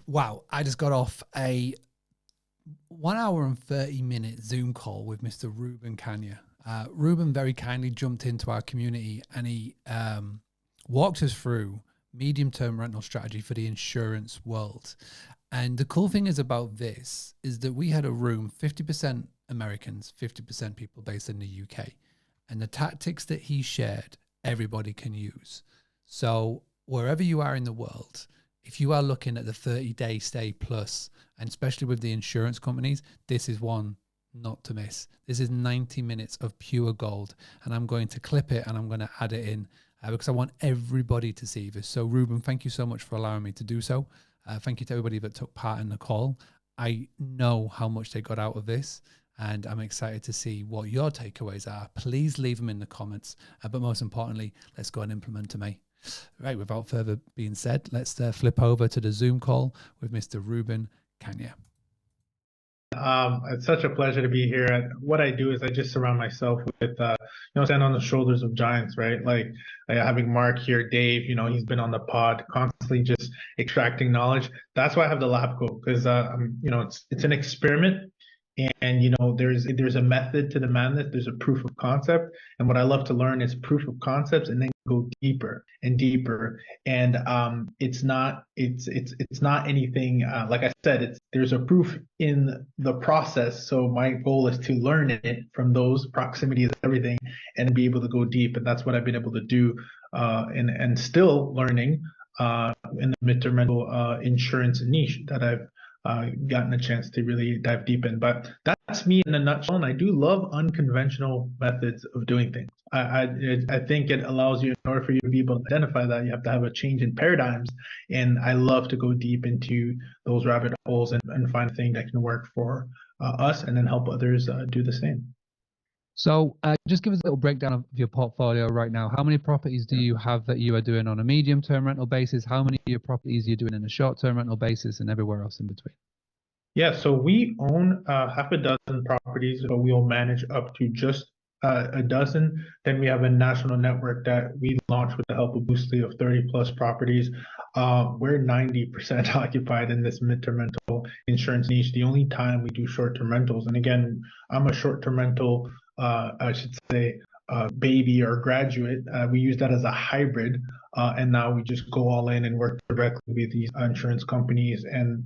Wow, I just got off a 1 hour and 30-minute Zoom call with Mr. Ruben Kanya. Ruben very kindly jumped into our community and he walked us through medium-term rental strategy for the insurance world. And the cool thing is about this is that we had a room, 50% Americans, 50% people based in the UK. And the tactics that he shared, everybody can use. So wherever you are in the world, if you are looking at the 30-day stay plus, and especially with the insurance companies, this is one not to miss. This is 90 minutes of pure gold, and I'm going to clip it and I'm going to add it in because I want everybody to see this. So Ruben, thank you so much for allowing me to do so. Thank you to everybody that took part in the call. I know how much they got out of this, and I'm excited to see what your takeaways are. Please leave them in the comments, but most importantly, let's go and implement them. Right, without further being said, let's flip over to the Zoom call with Mr. Ruben Kanya. It's such a pleasure to be here. And what I do is I just surround myself with, stand on the shoulders of giants, right? Like having Mark here, Dave, he's been on the pod constantly just extracting knowledge. That's why I have the lab coat because, it's an experiment. And there's a method to the madness. There's a proof of concept, and what I love to learn is proof of concepts, and then go deeper and deeper. And it's not anything like I said. There's a proof in the process. So my goal is to learn it from those proximities, everything, and be able to go deep. And that's what I've been able to do, and still learning in the midterm rental insurance niche that I've gotten a chance to really dive deep in. But that's me in a nutshell, and I do love unconventional methods of doing things. I think it allows you, in order for you to be able to identify that, you have to have a change in paradigms, and I love to go deep into those rabbit holes and find a thing that can work for us and then help others do the same. So just give us a little breakdown of your portfolio right now. How many properties do you have that you are doing on a medium-term rental basis? How many of your properties are you doing on a short-term rental basis, and everywhere else in between? Yeah, so we own half a dozen properties, but we'll manage up to just a dozen. Then we have a national network that we launched with the help of Boostly of 30 plus properties. We're 90% occupied in this midterm rental insurance niche. The only time we do short-term rentals, and again, I'm a short-term rental, I should say, baby or graduate. We use that as a hybrid, and now we just go all in and work directly with these insurance companies. And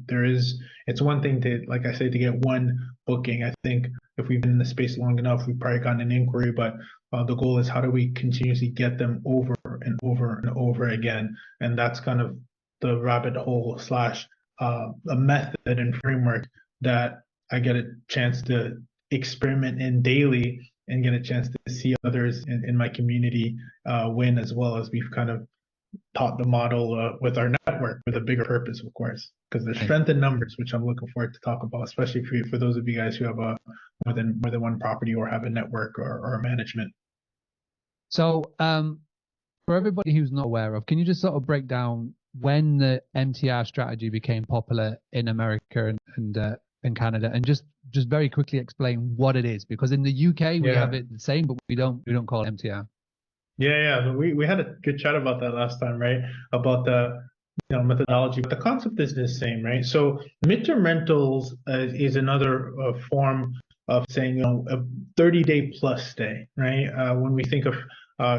it's one thing to, like I say, to get one booking. I think if we've been in the space long enough, we've probably gotten an inquiry, but the goal is how do we continuously get them over and over and over again? And that's kind of the rabbit hole slash a method and framework that I get a chance to experiment in daily and get a chance to see others in my community win, as well as we've kind of taught the model with our network with a bigger purpose, of course, because there's strength in numbers, which I'm looking forward to talk about, especially for those of you guys who have more than one property or have a network or a management. So for everybody who's not aware of, can you just sort of break down when the MTR strategy became popular in America and Canada, and just very quickly explain what it is? Because in the UK we have it the same, but we don't call it MTR. Yeah. We had a good chat about that last time, right? About the methodology, but the concept is the same, right? So midterm rentals is another form of saying a 30-day plus stay, right? When we think of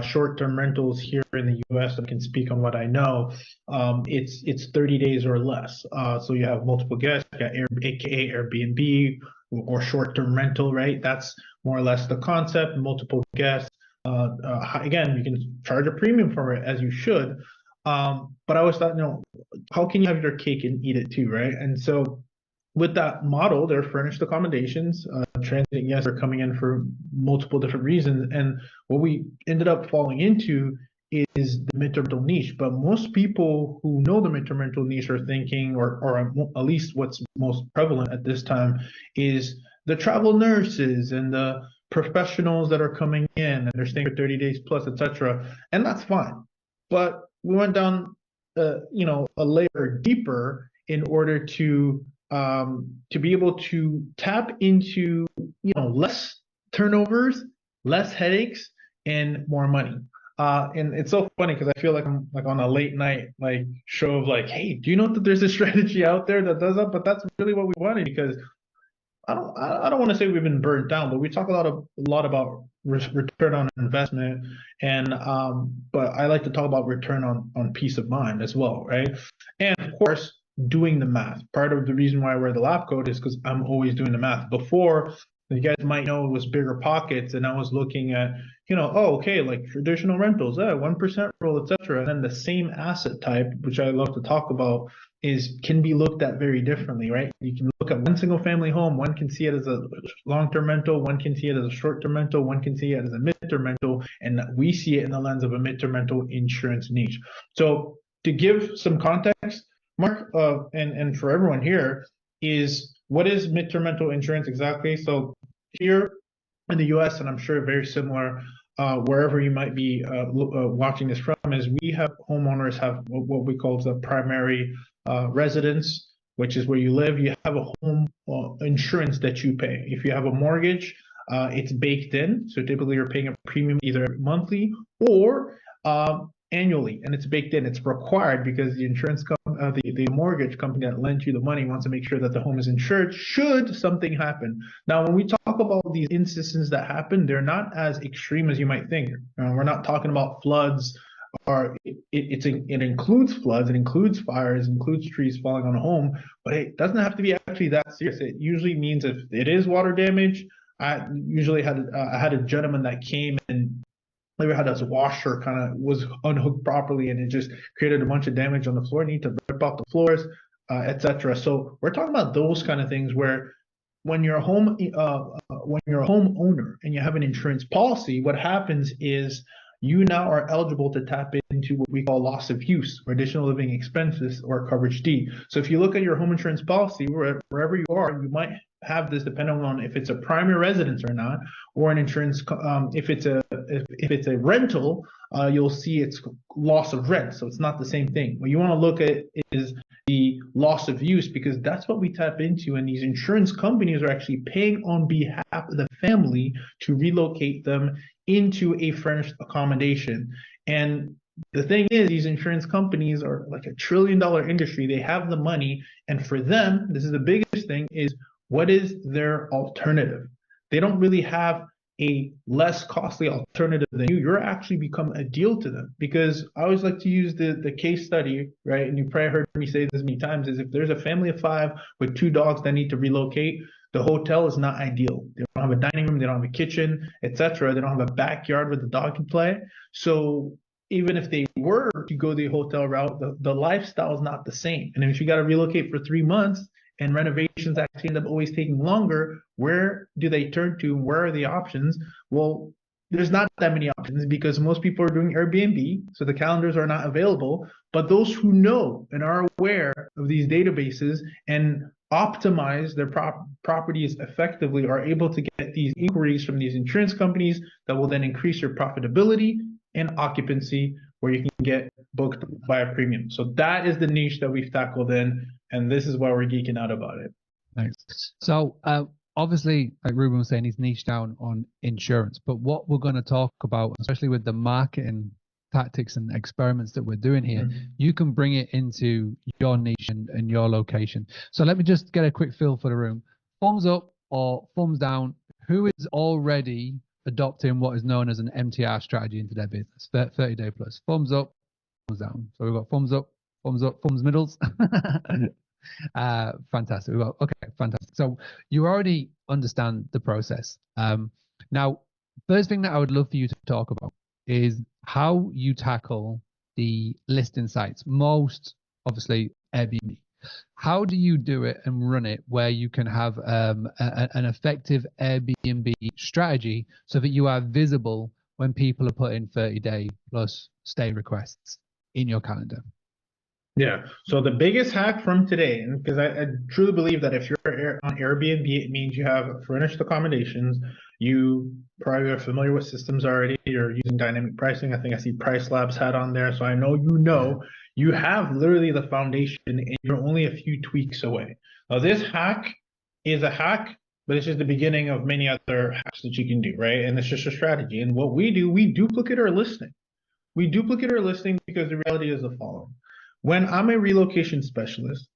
short-term rentals here in the U.S., I can speak on what I know. It's 30 days or less. So you have multiple guests, you got aka Airbnb or short-term rental, right? That's more or less the concept. Multiple guests. Again, you can charge a premium for it, as you should. But I always thought, how can you have your cake and eat it too, right? And so with that model, they're furnished accommodations. Transient guests are coming in for multiple different reasons. And what we ended up falling into is the midterm rental niche. But most people who know the midterm rental niche are thinking, or at least what's most prevalent at this time, is the travel nurses and the professionals that are coming in and they're staying for 30 days plus, etc. And that's fine. But we went down, a layer deeper in order to be able to tap into, less turnovers, less headaches, and more money. And it's so funny because I feel like I'm like on a late night like show of like, hey, do you know that there's a strategy out there that does that? But that's really what we wanted because I don't want to say we've been burnt down, but we talk a lot about return on investment, and but I like to talk about return on peace of mind as well, right? And of course, doing the math. Part of the reason why I wear the lab coat is because I'm always doing the math. Before, you guys might know it was bigger pockets, and I was looking at, oh, okay, like traditional rentals, 1% rule, etc. And then the same asset type, which I love to talk about, can be looked at very differently, right? You can look at one single family home, one can see it as a long-term rental, one can see it as a short-term rental, one can see it as a mid-term rental, and we see it in the lens of a mid-term rental insurance niche. So to give some context, Mark, and for everyone here, is what is mid-term rental insurance exactly? So here in the US, and I'm sure very similar wherever you might be watching this from, is we have homeowners have what we call the primary residence, which is where you live. You have a home insurance that you pay. If you have a mortgage, it's baked in. So typically you're paying a premium either monthly or annually, and it's baked in. It's required because the mortgage company that lent you the money wants to make sure that the home is insured should something happen. Now, when we talk about these instances that happen, they're not as extreme as you might think. We're not talking about floods, or it includes floods, it includes fires, it includes trees falling on a home, but it doesn't have to be actually that serious. It usually means if it is water damage. I had a gentleman that came and maybe had his washer kind of was unhooked properly and it just created a bunch of damage on the floor. Need to rip out the floors, etc. So we're talking about those kind of things where when you're a homeowner and you have an insurance policy, what happens is you now are eligible to tap into what we call loss of use or additional living expenses or coverage D. So if you look at your home insurance policy, wherever you are, you might have this depending on if it's a primary residence or not, or an insurance. If it's a rental, you'll see it's loss of rent. So it's not the same thing. What you want to look at is the loss of use, because that's what we tap into, and these insurance companies are actually paying on behalf of the family to relocate them into a furnished accommodation. And the thing is, these insurance companies are like $1 trillion industry. They have the money, and for them, this is the biggest thing, is what is their alternative? They don't really have a less costly alternative than you. You're actually become a deal to them, because I always like to use the case study, right? And you probably heard me say this many times, is if there's a family of 5 with 2 dogs that need to relocate, the hotel is not ideal. They don't have a dining room, they don't have a kitchen, etc. They don't have a backyard where the dog can play. So even if they were to go the hotel route, the lifestyle is not the same. And if you got to relocate for 3 months, and renovations actually end up always taking longer, where do they turn to? Where are the options? Well, there's not that many options because most people are doing Airbnb, so the calendars are not available. But those who know and are aware of these databases and optimize their properties effectively are able to get these inquiries from these insurance companies that will then increase your profitability and occupancy, where you can get booked by a premium. So that is the niche that we've tackled in, and this is why we're geeking out about it. Thanks. So obviously, like Ruben was saying, he's niched down on insurance, but what we're going to talk about, especially with the marketing tactics and experiments that we're doing here, you can bring it into your niche and your location. So let me just get a quick feel for the room. Thumbs up or thumbs down. Who is already adopting what is known as an MTR strategy into their business? 30-day plus. Thumbs up, thumbs down. So we've got thumbs up, thumbs middles. Fantastic. Okay, fantastic. So you already understand the process. Now, first thing that I would love for you to talk about is how you tackle the listing sites. Most obviously Airbnb. How do you do it and run it where you can have an effective Airbnb strategy so that you are visible when people are putting 30-day plus stay requests in your calendar? Yeah. So the biggest hack from today, because I truly believe that if you're on Airbnb, it means you have furnished accommodations. You probably are familiar with systems already. You're using dynamic pricing. I think I see Price Labs hat on there. So I know you have literally the foundation and you're only a few tweaks away. Now, this hack is a hack, but it's just the beginning of many other hacks that you can do, right? And it's just a strategy. And what we do, we duplicate our listing. We duplicate our listing because the reality is the following. When I'm a relocation specialist,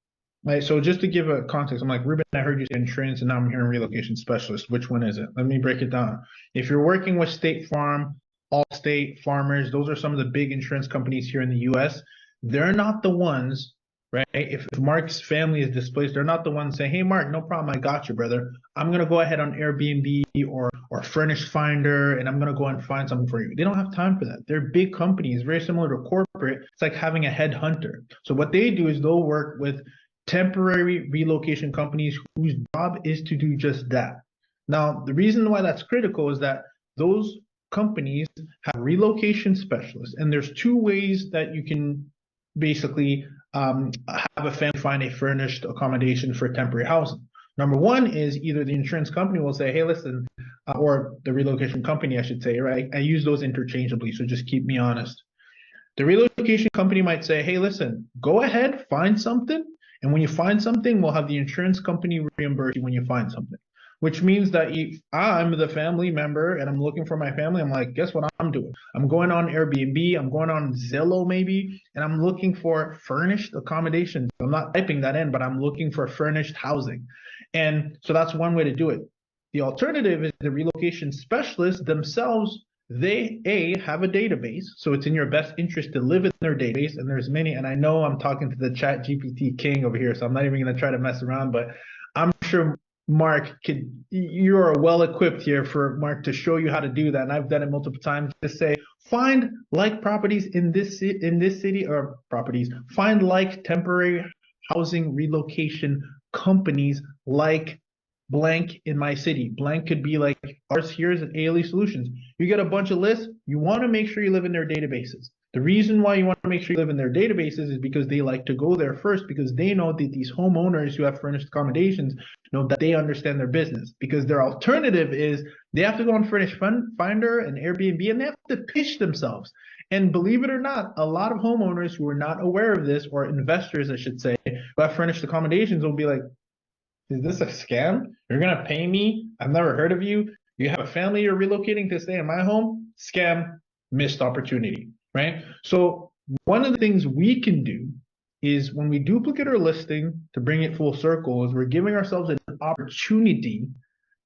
right? So just to give a context, I'm like, Ruben, I heard you say insurance and now I'm hearing relocation specialist. Which one is it? Let me break it down. If you're working with State Farm, Allstate, Farmers, those are some of the big insurance companies here in the US. They're not the ones, right? If Mark's family is displaced, they're not the ones saying, hey, Mark, no problem. I got you, brother. I'm going to go ahead on Airbnb or Furnish Finder, and I'm going to go and find something for you. They don't have time for that. They're big companies, very similar to corporate. It's like having a headhunter. So what they do is they'll work with temporary relocation companies whose job is to do just that. Now, the reason why that's critical is that those companies have relocation specialists, and there's two ways that you can basically have a family find a furnished accommodation for temporary housing. Number one is either the insurance company will say, hey, listen, or the relocation company, I should say, right? I use those interchangeably, so just keep me honest. The relocation company might say, hey, listen, go ahead, find something. And when you find something, we'll have the insurance company reimburse you when you find something. Which means that if I'm the family member and I'm looking for my family, I'm like, guess what I'm doing? I'm going on Airbnb, I'm going on Zillow maybe, and I'm looking for furnished accommodations. I'm not typing that in, but I'm looking for furnished housing. And so that's one way to do it. The alternative is the relocation specialists themselves, they have a database, so it's in your best interest to live in their database, and there's many, and I know I'm talking to the chat GPT king over here, so I'm not even going to try to mess around, but I'm sure Mark you are well equipped here for Mark to show you how to do that, and I've done it multiple times. To say, find like properties in this city, or properties, find like temporary housing relocation companies like blank in my city. Blank could be like ours here is at ALE Solutions. You get a bunch of lists, you want to make sure you live in their databases. The reason why you want to make sure you live in their databases is because they like to go there first, because they know that these homeowners who have furnished accommodations know that they understand their business. Because their alternative is they have to go on Furnish Finder and Airbnb, and they have to pitch themselves. And believe it or not, a lot of homeowners who are not aware of this, or investors, I should say, who have furnished accommodations will be like, is this a scam? You're going to pay me? I've never heard of you. You have a family you're relocating to stay in my home? Scam, missed opportunity, right? So one of the things we can do is when we duplicate our listing, to bring it full circle, is we're giving ourselves an opportunity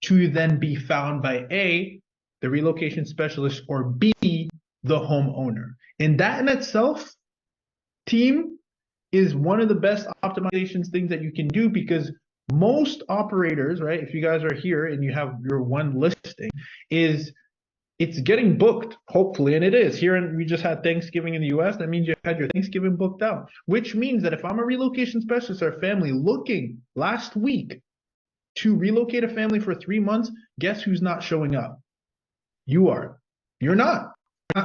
to then be found by A, the relocation specialist, or B, the homeowner. And that in itself, team, is one of the best optimizations things that you can do, because most operators, right, if you guys are here and you have your one listing, is it's getting booked, hopefully, and it is. Here, and we just had Thanksgiving in the US, that means you had your Thanksgiving booked out, which means that if I'm a relocation specialist or a family looking last week to relocate a family for 3 months, guess who's not showing up? You are. You're not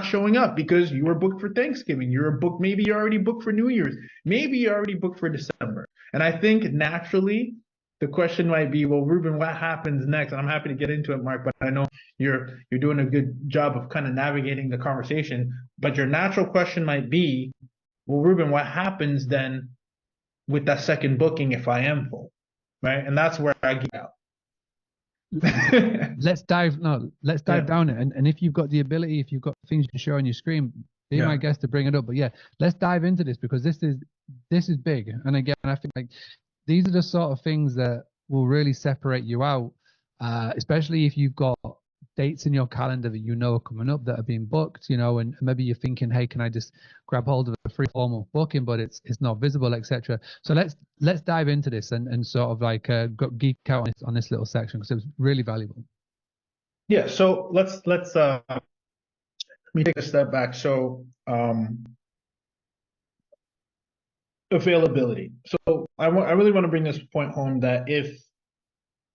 showing up because you were booked for Thanksgiving. You're booked, maybe you're already booked for New Year's. Maybe you're already booked for December. And I think naturally the question might be, well, Ruben, what happens next? And I'm happy to get into it, Mark, but I know you're doing a good job of kind of navigating the conversation. But your natural question might be, well, Ruben, what happens then with that second booking if I am full, right? And that's where I get out. let's dive down it. And if you've got the ability, if you've got things you can show on your screen, be my guest to bring it up. But yeah, let's dive into this, because this is big. And again, I think like these are the sort of things that will really separate you out, especially if you've got dates in your calendar that you know are coming up that are being booked, and maybe you're thinking, hey, can I just grab hold of a free form of booking, but it's not visible, etc. So let's dive into this and sort of like geek out on this little section, because it was really valuable. Yeah, so let's let me take a step back. So availability. So I really want to bring this point home, that if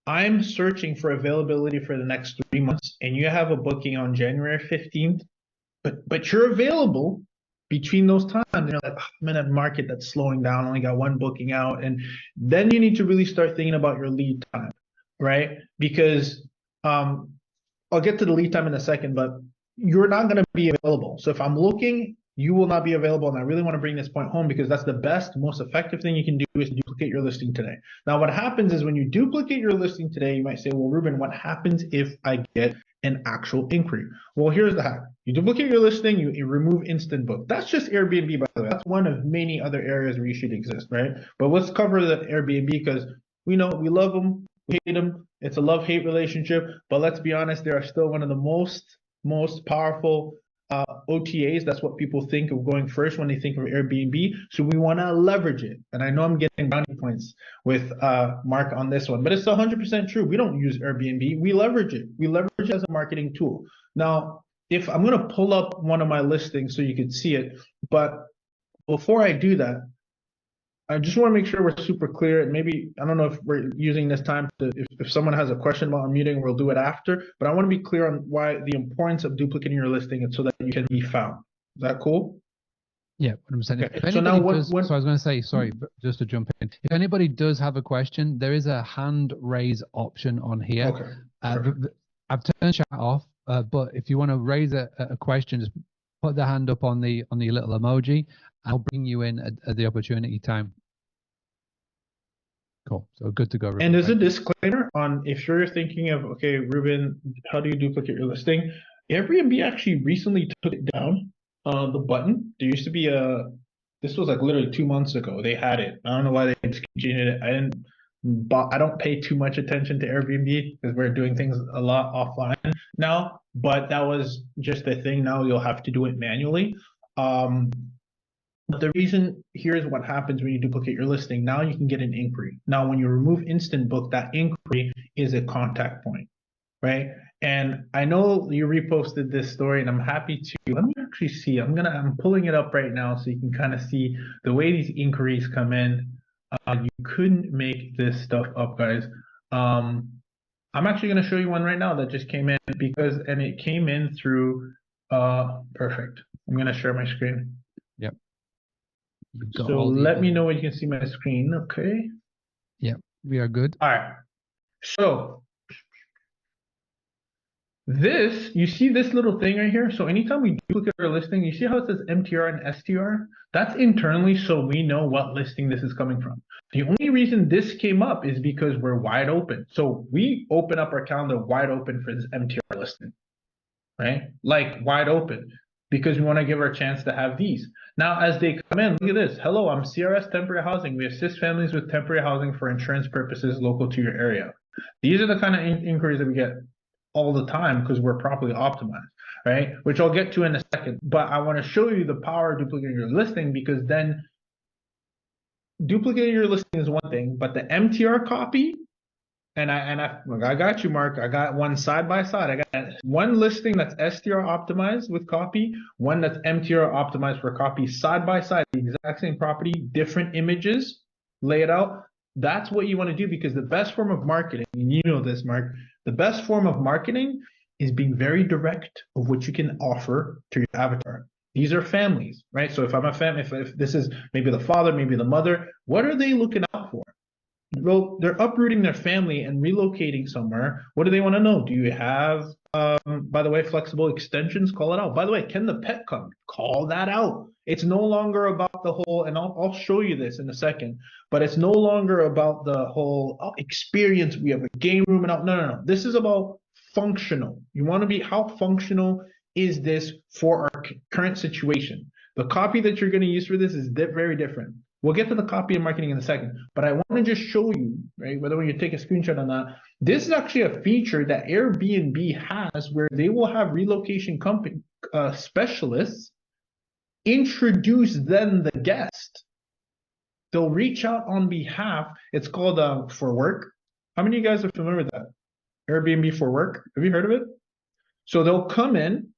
I'm searching for availability for the next 3 months and you have a booking on January 15th, but you're available between those times, and you're like, oh, I'm in a market that's slowing down, only got one booking out, and then you need to really start thinking about your lead time, right? Because I'll get to the lead time in a second, but you're not going to be available. So if I'm looking, you will not be available. And I really want to bring this point home, because that's the best, most effective thing you can do, is duplicate your listing today. Now, what happens is when you duplicate your listing today, you might say, well, Ruben, what happens if I get an actual inquiry. Well, here's the hack. You duplicate your listing, you remove instant book. That's just Airbnb, by the way. That's one of many other areas where you should exist, right? But let's cover the Airbnb because we know we love them, we hate them. It's a love-hate relationship. But let's be honest, they are still one of the most powerful OTAs. That's what people think of going first when they think of Airbnb. So we want to leverage it. And I know I'm getting brownie points with Mark on this one, but it's 100% true. We don't use Airbnb. We leverage it. We leverage it as a marketing tool. Now, if I'm going to pull up one of my listings so you can see it, but before I do that, I just want to make sure we're super clear. And maybe, I don't know if we're using this time to, if someone has a question about unmuting, we'll do it after. But I want to be clear on why the importance of duplicating your listing is so that you can be found. Is that cool? Yeah, 100%. Okay. So now so I was going to say, sorry, but just to jump in. If anybody does have a question, there is a hand raise option on here. Okay. I've turned chat off, but if you want to raise a question, just put the hand up on the little emoji. I'll bring you in at the opportunity time. Cool. So good to go, Ruben. And there's a disclaimer on if you're thinking of, okay, Ruben, how do you duplicate your listing? Airbnb actually recently took it down, the button. There used to be this was like literally 2 months ago. They had it. I don't know why they discontinued it. I don't pay too much attention to Airbnb because we're doing things a lot offline now, but that was just a thing. Now you'll have to do it manually. But the reason, here's what happens when you duplicate your listing. Now you can get an inquiry. Now, when you remove instant book, that inquiry is a contact point, right? And I know you reposted this story, and I'm happy to. Let me actually see. I'm pulling it up right now so you can kind of see the way these inquiries come in. You couldn't make this stuff up, guys. I'm actually going to show you one right now that just came in and it came in through. Perfect. I'm going to share my screen. Yep. So let me know when you can see my screen, okay? Yeah, we are good. All right. So you see this little thing right here? So anytime we duplicate our listing, you see how it says MTR and STR? That's internally so we know what listing this is coming from. The only reason this came up is because we're wide open. So we open up our calendar wide open for this MTR listing, right? Like wide open. Because we want to give our chance to have these. Now, as they come in, look at this. Hello, I'm CRS Temporary Housing. We assist families with temporary housing for insurance purposes local to your area. These are the kind of inquiries that we get all the time because we're properly optimized, right? Which I'll get to in a second. But I want to show you the power of duplicating your listing because then duplicating your listing is one thing, but the MTR copy, and I got you, Mark. I got one side by side. I got one listing that's STR optimized with copy, one that's MTR optimized for copy, side by side, the exact same property, different images, lay it out. That's what you want to do because the best form of marketing, and you know this, Mark, the best form of marketing is being very direct of what you can offer to your avatar. These are families, right? So if I'm a family, if this is maybe the father, maybe the mother, what are they looking out for? Well, they're uprooting their family and relocating somewhere. What do they want to know? Do you have, by the way, flexible extensions? Call it out. By the way, can the pet come? Call that out. It's no longer about the whole, and I'll show you this in a second, but it's no longer about the whole experience. We have a game room and all. No. This is about functional. You want to be, how functional is this for our current situation? The copy that you're going to use for this is very different. We'll get to the copy and marketing in a second, but I want to just show you, right, whether when you take a screenshot on that, this is actually a feature that Airbnb has where they will have relocation company specialists introduce then the guest. They'll reach out on behalf. It's called For Work. How many of you guys are familiar with that? Airbnb For Work. Have you heard of it? So they'll come in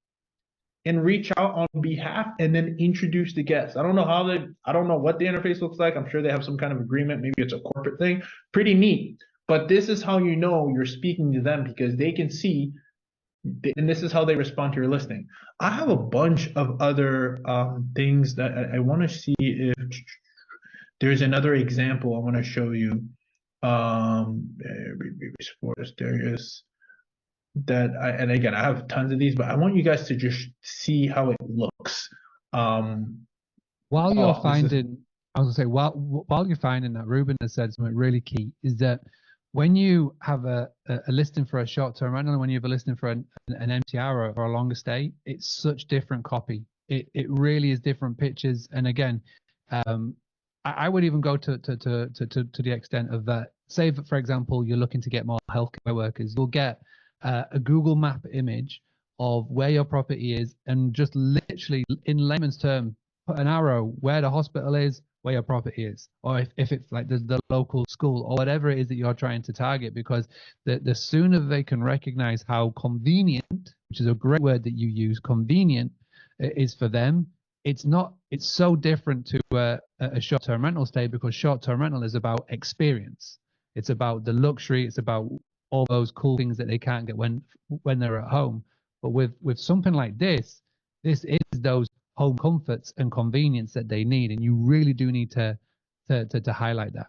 and reach out on behalf and then introduce the guests. I don't know what the interface looks like. I'm sure they have some kind of agreement. Maybe it's a corporate thing. Pretty neat. But this is how you know you're speaking to them because they can see, and this is how they respond to your listing. I have a bunch of other things that I want to see if there's another example I want to show you. There is. And again, I have tons of these, but I want you guys to just see how it looks. While you're finding, I was gonna say, while you're finding that, Ruben has said something really key is that when you have a listing for a short-term rental and when you have a listing for an MTR or a longer stay, it's such different copy. It really is different pictures. And again, I would even go to the extent of that. Say, for example, you're looking to get more healthcare workers, you'll get a Google Map image of where your property is, and just literally in layman's term, put an arrow where the hospital is, where your property is, or if it's like the local school or whatever it is that you're trying to target, because the sooner they can recognize how convenient, which is a great word that you use, convenient is for them. It's so different to a short-term rental stay, because short-term rental is about experience. It's about the luxury. It's about all those cool things that they can't get when they're at home. But with something like this is those home comforts and convenience that they need, and you really do need to highlight that.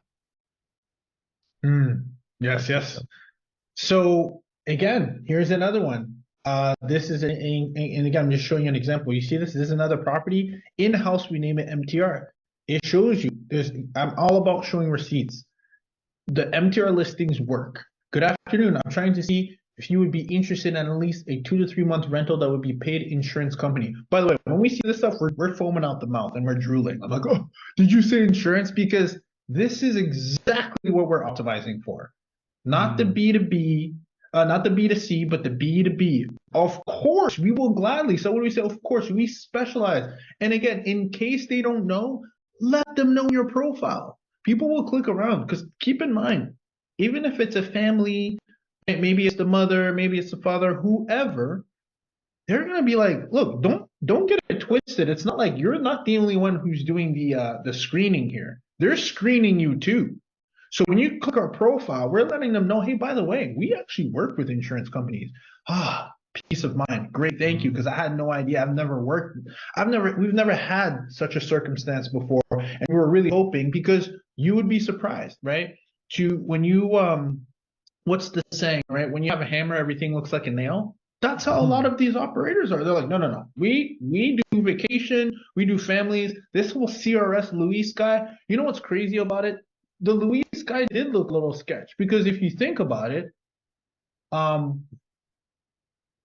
Yes. So again, here's another one. This is and again, I'm just showing you an example. You see this? This is another property. In-house, we name it MTR. It shows you. I'm all about showing receipts. The MTR listings work. Good afternoon. I'm trying to see if you would be interested in at least a 2 to 3 month rental that would be paid insurance company. By the way, when we see this stuff, we're foaming out the mouth and we're drooling. I'm like, oh, did you say insurance? Because this is exactly what we're optimizing for. Not the B2B, not the B2C, but the B2B. Of course, we will gladly. So what do we say? Of course, we specialize. And again, in case they don't know, let them know your profile. People will click around, because keep in mind, even if it's a family, maybe it's the mother, maybe it's the father, whoever, they're gonna be like, look, don't get it twisted. It's not like you're not the only one who's doing the screening here. They're screening you too. So when you click our profile, we're letting them know, hey, by the way, we actually work with insurance companies. Peace of mind. Great, thank you, because I had no idea. We've never had such a circumstance before, and we were really hoping, because you would be surprised, right? When you what's the saying, right? When you have a hammer, everything looks like a nail. That's how a lot of these operators are. They're like, no. We do vacation, we do families. This whole CRS Luis guy, you know what's crazy about it? The Luis guy did look a little sketch, because if you think about it,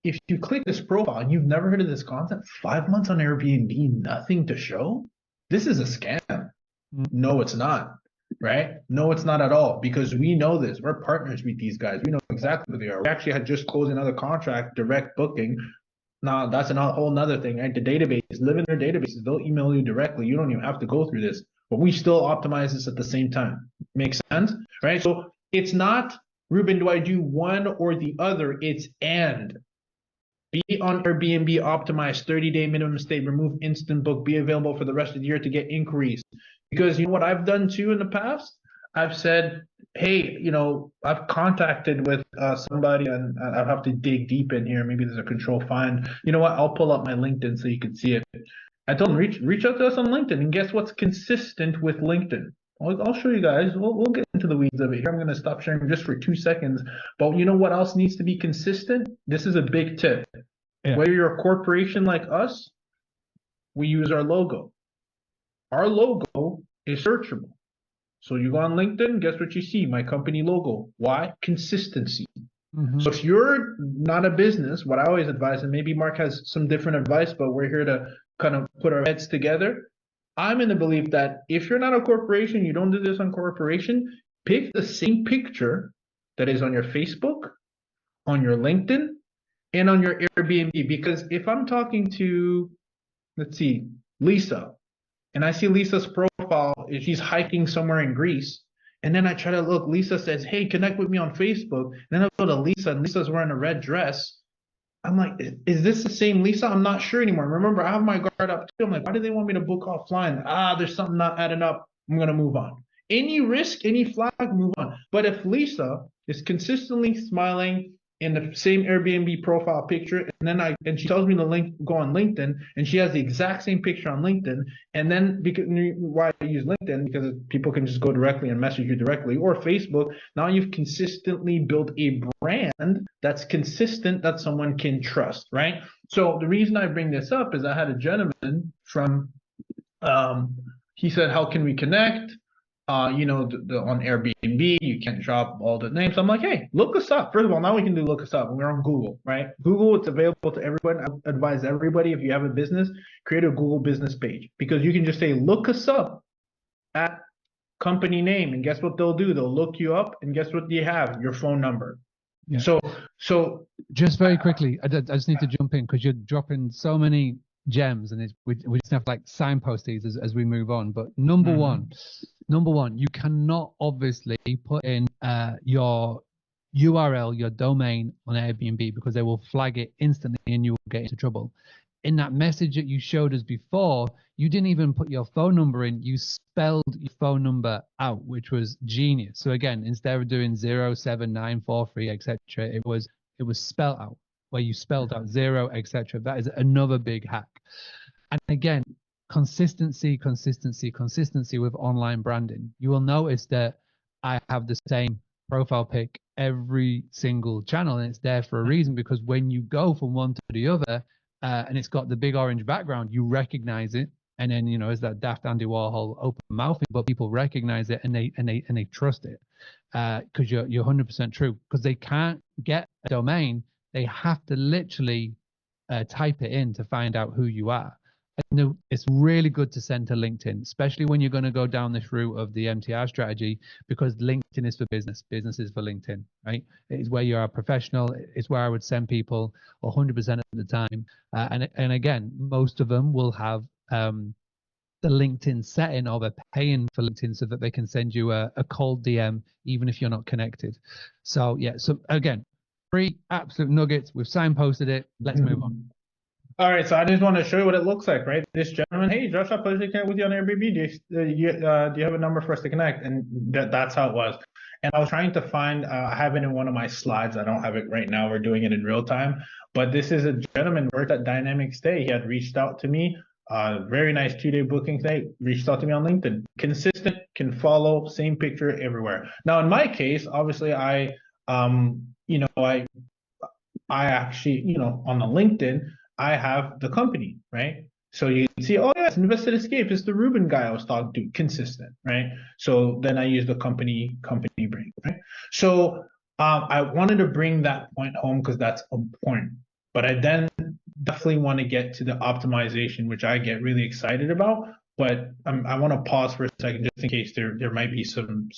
if you click this profile and you've never heard of this concept, 5 months on Airbnb, nothing to show. This is a scam. No, it's not. Right? No, it's not at all, because we know this. We're partners with these guys. We know exactly what they are. We actually had just closed another contract, direct booking. Now, that's a whole nother thing, right? The database, live in their databases. They'll email you directly. You don't even have to go through this. But we still optimize this at the same time. Makes sense? Right? So it's not, Ruben, do I do one or the other? It's and. Be on Airbnb, optimize 30-day minimum stay, remove instant book, be available for the rest of the year to get inquiries. Because you know what I've done too in the past? I've said, hey, I've contacted with somebody, and I'll have to dig deep in here. Maybe there's a control find. You know what? I'll pull up my LinkedIn so you can see it. I told them, reach out to us on LinkedIn, and guess what's consistent with LinkedIn? I'll show you guys. We'll get into the weeds of it here. I'm going to stop sharing just for 2 seconds. But you know what else needs to be consistent? This is a big tip. Yeah. Whether you're a corporation like us, we use our logo. Our logo is searchable. So you go on LinkedIn, guess what you see? My company logo. Why? Consistency. So if you're not a business, what I always advise, and maybe Mark has some different advice, but we're here to kind of put our heads together. I'm in the belief that if you're not a corporation, you don't do this on corporation, pick the same picture that is on your Facebook, on your LinkedIn, and on your Airbnb. Because if I'm talking to, let's see, Lisa, and I see Lisa's profile, she's hiking somewhere in Greece, and then I try to look, Lisa says, hey, connect with me on Facebook. And then I go to Lisa, and Lisa's wearing a red dress. I'm like, is this the same Lisa? I'm not sure anymore. Remember, I have my guard up too. I'm like, why do they want me to book offline? There's something not adding up. I'm going to move on. Any risk, any flag, move on. But if Lisa is consistently smiling in the same Airbnb profile picture, and she tells me to go on LinkedIn, and she has the exact same picture on LinkedIn, and then why I use LinkedIn, because people can just go directly and message you directly, or Facebook. Now you've consistently built a brand that's consistent, that someone can trust, right? So the reason I bring this up is I had a gentleman from, he said, how can we connect? on Airbnb, you can't drop all the names. I'm like, hey, look us up. First of all, now we can do look us up. We're on Google, right? Google, it's available to everyone. I advise everybody, if you have a business, create a Google business page, because you can just say, look us up at company name, and guess what they'll do? They'll look you up, and guess what you have? Your phone number. Yeah. So just very quickly, I just need to jump in because you're dropping so many gems, and we just have to like signpost these as we move on. But number one, you cannot obviously put in your URL, your domain on Airbnb, because they will flag it instantly and you will get into trouble. In that message that you showed us before, you didn't even put your phone number in. You spelled your phone number out, which was genius. So again, instead of doing 07943, etc., it was spelled out, where you spelled out 0, etc. That is another big hack. And again, consistency with online branding. You will notice that I have the same profile pic every single channel, and it's there for a reason, because when you go from one to the other, and it's got the big orange background, you recognize it. And then, it's that daft Andy Warhol open mouthing, but people recognize it and they trust it, because you're 100% true. Because they can't get a domain, they have to literally type it in to find out who you are. And it's really good to send to LinkedIn, especially when you're going to go down this route of the MTR strategy, because LinkedIn is for business. Business is for LinkedIn, right? It's where you are a professional. It's where I would send people 100% of the time. And again, most of them will have the LinkedIn setting, or they're paying for LinkedIn so that they can send you a cold DM, even if you're not connected. So yeah, so again, 3 absolute nuggets. We've signposted it. Let's move on. All right, so I just want to show you what it looks like, right? This gentleman, hey, Josh, I'll pleasure to connect with you on Airbnb. Do you have a number for us to connect? And that's how it was. And I was trying to find, I have it in one of my slides. I don't have it right now. We're doing it in real time. But this is a gentleman who worked at Dynamic Stay. He had reached out to me. Very nice 2-day booking thing. Reached out to me on LinkedIn. Consistent, can follow, same picture everywhere. Now, in my case, obviously, I actually, on the LinkedIn, I have the company, right? So you can see, oh yes, Invested Escape is the Ruben guy I was talking to, consistent, right? So then I use the company brand, right? So I wanted to bring that point home because that's important. But I then definitely want to get to the optimization, which I get really excited about. But I want to pause for a second just in case there might be some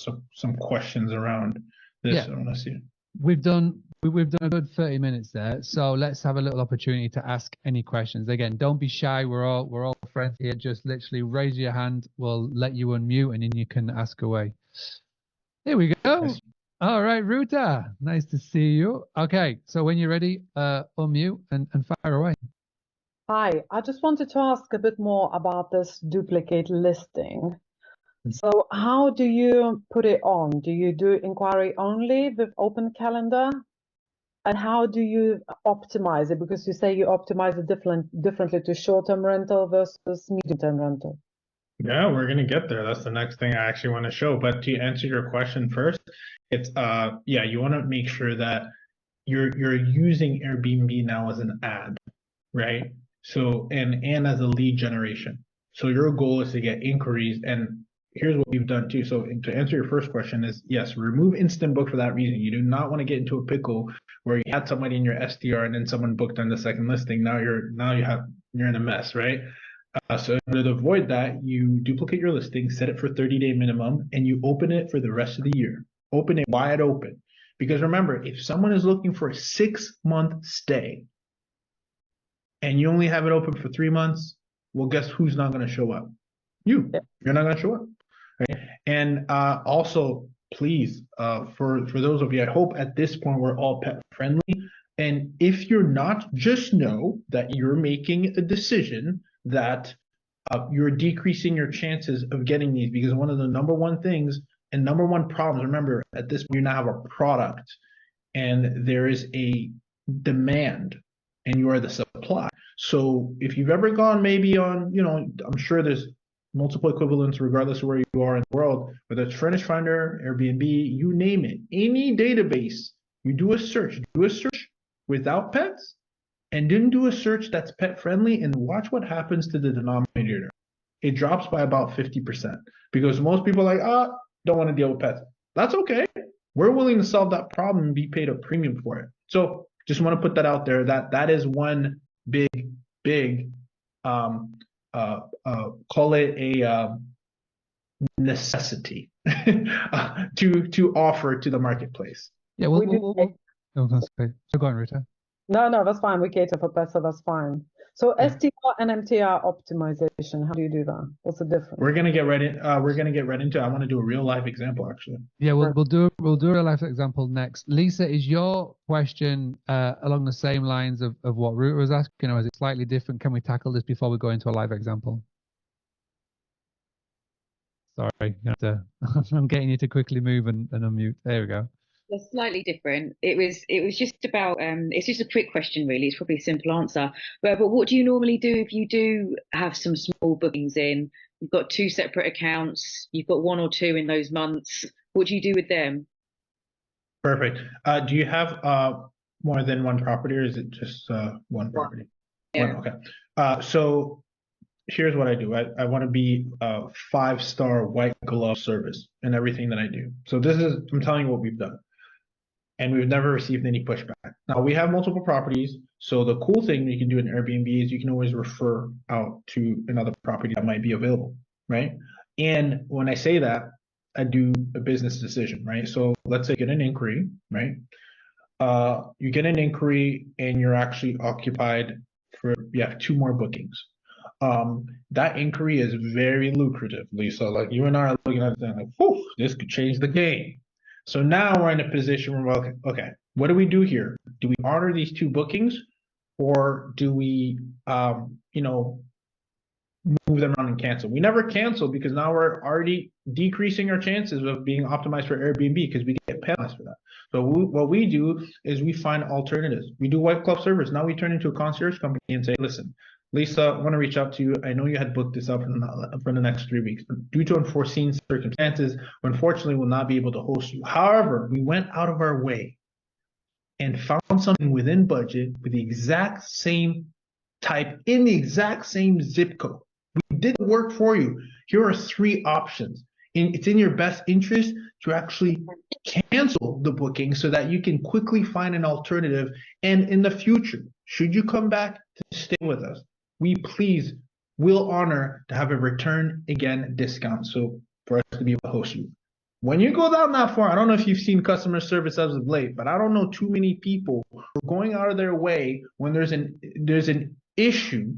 questions around this. Yeah. I want to see. We've done a good 30 minutes there, so let's have a little opportunity to ask any questions. Again, don't be shy. We're all friends here. Just literally raise your hand. We'll let you unmute, and then you can ask away. Here we go. Yes. All right, Ruta, nice to see you. Okay, so when you're ready, unmute and fire away. Hi, I just wanted to ask a bit more about this duplicate listing. So how do you put it on? Do you do inquiry only with open calendar? And how do you optimize it? Because you say you optimize it differently to short-term rental versus medium-term rental. Yeah, we're gonna get there. That's the next thing I actually want to show. But to answer your question first, it's you want to make sure that you're using Airbnb now as an ad, right? So and as a lead generation. So your goal is to get inquiries, and here's what we've done too. So to answer your first question is, yes, remove instant book for that reason. You do not want to get into a pickle where you had somebody in your SDR and then someone booked on the second listing. Now you're in a mess, right? So in order to avoid that, you duplicate your listing, set it for 30-day minimum, and you open it for the rest of the year. Open it wide open. Because remember, if someone is looking for a 6-month stay and you only have it open for 3 months, well, guess who's not going to show up? You're not going to show up. Right? And also, please, for those of you, I hope at this point we're all pet friendly. And if you're not, just know that you're making a decision that you're decreasing your chances of getting these, because one of the number one things and number one problems, remember, at this point, you now have a product and there is a demand and you are the supply. So if you've ever gone maybe on, I'm sure there's multiple equivalents regardless of where you are in the world, whether it's Furnish Finder, Airbnb, you name it, any database, you do a search without pets, and then do a search that's pet friendly, and watch what happens to the denominator. It drops by about 50% because most people are like, don't want to deal with pets. That's okay. We're willing to solve that problem and be paid a premium for it. So just want to put that out there. That is one big call it a necessity to offer to the marketplace. Yeah, We do oh, that's great. So go on, Rita. No, that's fine. We cater for pets, so that's fine. So Yeah. STR and MTR optimization, how do you do that? What's the difference? We're gonna get right into it. I want to do a real life example actually. Yeah, we'll do a real life example next. Lisa, is your question along the same lines of what Ruta was asking, or is it slightly different? Can we tackle this before we go into a live example? Sorry, you have to, I'm getting you to quickly move and unmute. There we go. They're slightly different. It was just about it's just a quick question really. It's probably a simple answer. But what do you normally do if you do have some small bookings in? You've got 2 separate accounts, you've got 1 or 2 in those months. What do you do with them? Perfect. Do you have more than one property, or is it just one property? Yeah. One, okay. So here's what I do. I want to be a 5-star white glove service in everything that I do. So I'm telling you what we've done. And we've never received any pushback. Now we have multiple properties. So the cool thing you can do in Airbnb is you can always refer out to another property that might be available, right? And when I say that, I do a business decision, right? So let's say you get an inquiry, right? You get an inquiry and you're actually occupied you have 2 more bookings. That inquiry is very lucrative, Lisa. Like you and I are looking at it like, whew, this could change the game. So now we're in a position where we're okay, what do we do here? Do we honor these 2 bookings, or do we, move them around and cancel? We never cancel because now we're already decreasing our chances of being optimized for Airbnb because we get penalized for that. So what we do is we find alternatives. We do white glove service. Now we turn into a concierge company and say, listen, Lisa, I want to reach out to you. I know you had booked this up for the next 3 weeks, but due to unforeseen circumstances, unfortunately, we'll not be able to host you. However, we went out of our way and found something within budget with the exact same type in the exact same zip code. We did the work for you. Here are 3 options. It's in your best interest to actually cancel the booking so that you can quickly find an alternative. And in the future, should you come back to stay with us, we will honor to have a return again discount. So for us to be able to host you. When you go down that far, I don't know if you've seen customer service as of late, but I don't know too many people who are going out of their way when there's an issue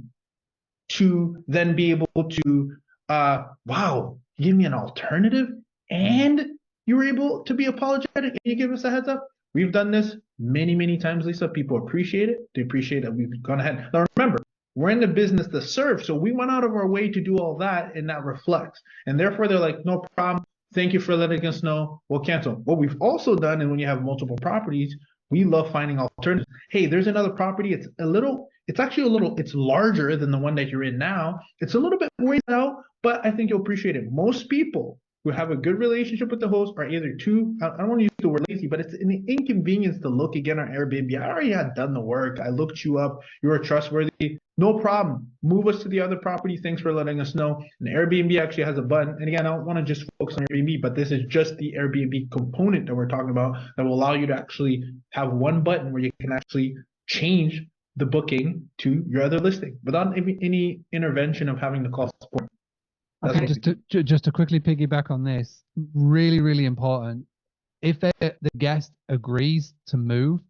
to then be able to, wow, give me an alternative and you were able to be apologetic and you give us a heads up. We've done this many times, Lisa. People appreciate it. They appreciate that we've gone ahead. Now remember, we're in the business to serve. So we went out of our way to do all that, and that reflects. And therefore they're like, no problem. Thank you for letting us know. We'll cancel. What we've also done, and when you have multiple properties, we love finding alternatives. Hey, there's another property. It's larger than the one that you're in now. It's a little bit more out, but I think you'll appreciate it. Most people who have a good relationship with the host are either I don't want to use the word lazy, but it's an inconvenience to look again on Airbnb. I already had done the work. I looked you up. You were trustworthy. No problem. Move us to the other property. Thanks for letting us know. And Airbnb actually has a button. And again, I don't want to just focus on Airbnb, but this is just the Airbnb component that we're talking about that will allow you to actually have one button where you can actually change the booking to your other listing without any intervention of having to call support. Okay, just to quickly piggyback on this, really important. If the guest agrees to move,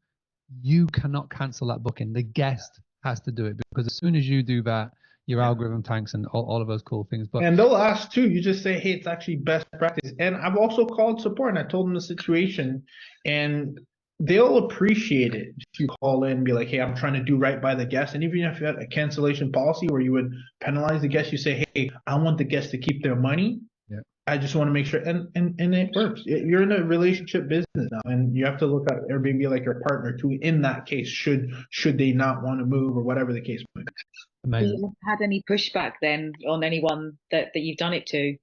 you cannot cancel that booking. The guest has to do it, because as soon as you do that, your algorithm tanks and all of those cool things. And they'll ask too. You just say, hey, it's actually best practice. And I've also called support and I told them the situation, and they'll appreciate it if you call in and be like, hey, I'm trying to do right by the guest. And even if you had a cancellation policy where you would penalize the guest, you say, hey, I want the guest to keep their money. Yeah. I just want to make sure. And it works. You're in a relationship business now, and you have to look at Airbnb like your partner too in that case, should they not want to move or whatever the case might be. Amazing. Have you had any pushback then on anyone that you've done it to?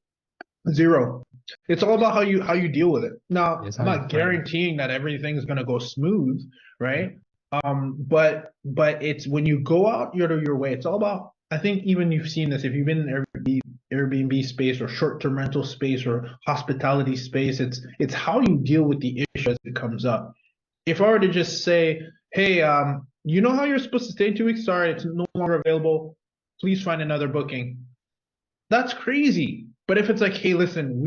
Zero. It's all about how you deal with it. Now, I'm not guaranteeing that everything's going to go smooth, right? But it's when you go out your way, it's all about, I think even you've seen this, if you've been in Airbnb space or short-term rental space or hospitality space. It's how you deal with the issue as it comes up. If I were to just say, hey, you know how you're supposed to stay in 2 weeks? Sorry, it's no longer available. Please find another booking. That's crazy. But if it's like, hey, listen,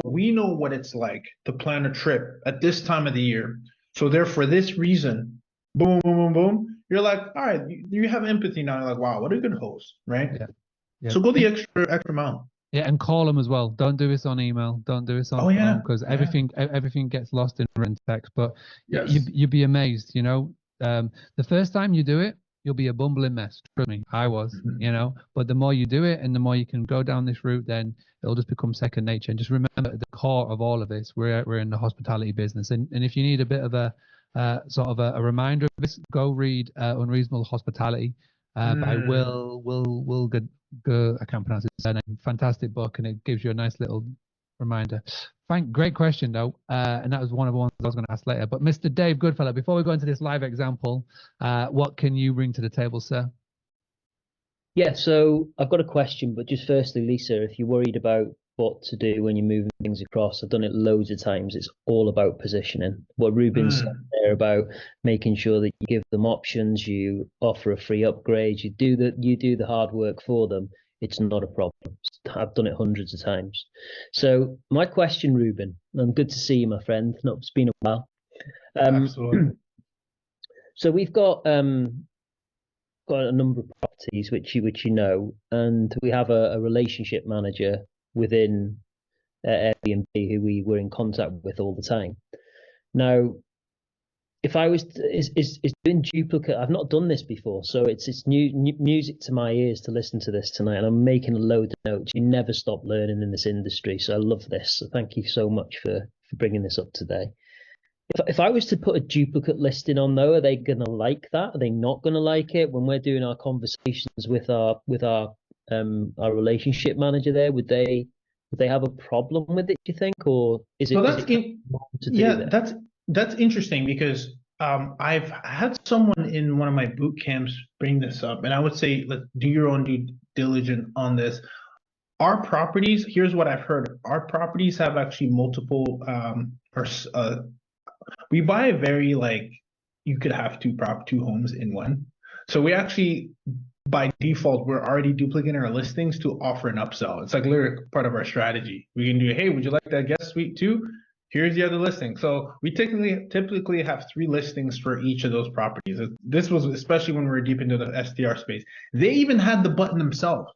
we know what it's like to plan a trip at this time of the year. So therefore, this reason, boom, boom, boom, boom, you're like, all right, you have empathy now. You're like, wow, what a good host, right? Yeah. Yeah. So go the extra mile. Yeah, and call them as well. Don't do this on email. Don't do this on phone, because everything gets lost in text. But you'd be amazed, you know. The first time you do it, you'll be a bumbling mess. Trust me, I was, you know. But the more you do it, and the more you can go down this route, then it'll just become second nature. And just remember, at the core of all of this, we're in the hospitality business. And if you need a bit of a sort of a reminder of this, go read Unreasonable Hospitality by Will Good. I can't pronounce his surname. Fantastic book, and it gives you a nice little reminder. Great question though, and that was one of the ones I was going to ask later. But Mr. Dave Goodfellow, before we go into this live example, what can you bring to the table, sir? Yeah, so I've got a question, but just firstly, Lisa, if you're worried about what to do when you're moving things across, I've done it loads of times. It's all about positioning. What Ruben said there about making sure that you give them options, you offer a free upgrade, you do the hard work for them. It's not a problem. I've done it hundreds of times. So my question, Ruben, and good to see you, my friend. No, it's been a while. Absolutely. So we've got a number of properties which you know, and we have a relationship manager within Airbnb who we were in contact with all the time. Now, if I was is doing duplicate, I've not done this before, so it's new music to my ears to listen to this tonight, and I'm making a load of notes. You never stop learning in this industry, so I love this. So thank you so much for bringing this up today. If I was to put a duplicate listing on, though, are they going to like that? Are they not going to like it? When we're doing our conversations with our relationship manager there, would they have a problem with it, do you think, or is it? So that's interesting, because I've had someone in one of my boot camps bring this up, and I would say, let's do your own due diligence on this. Our properties, here's what I've heard. Our properties have actually multiple we buy a very, like, you could have two homes in one. So we actually, by default, we're already duplicating our listings to offer an upsell. It's like literally part of our strategy. We can do, hey, would you like that guest suite too? Here's the other listing. So we typically have 3 listings for each of those properties. This was especially when we were deep into the STR space. They even had the button themselves.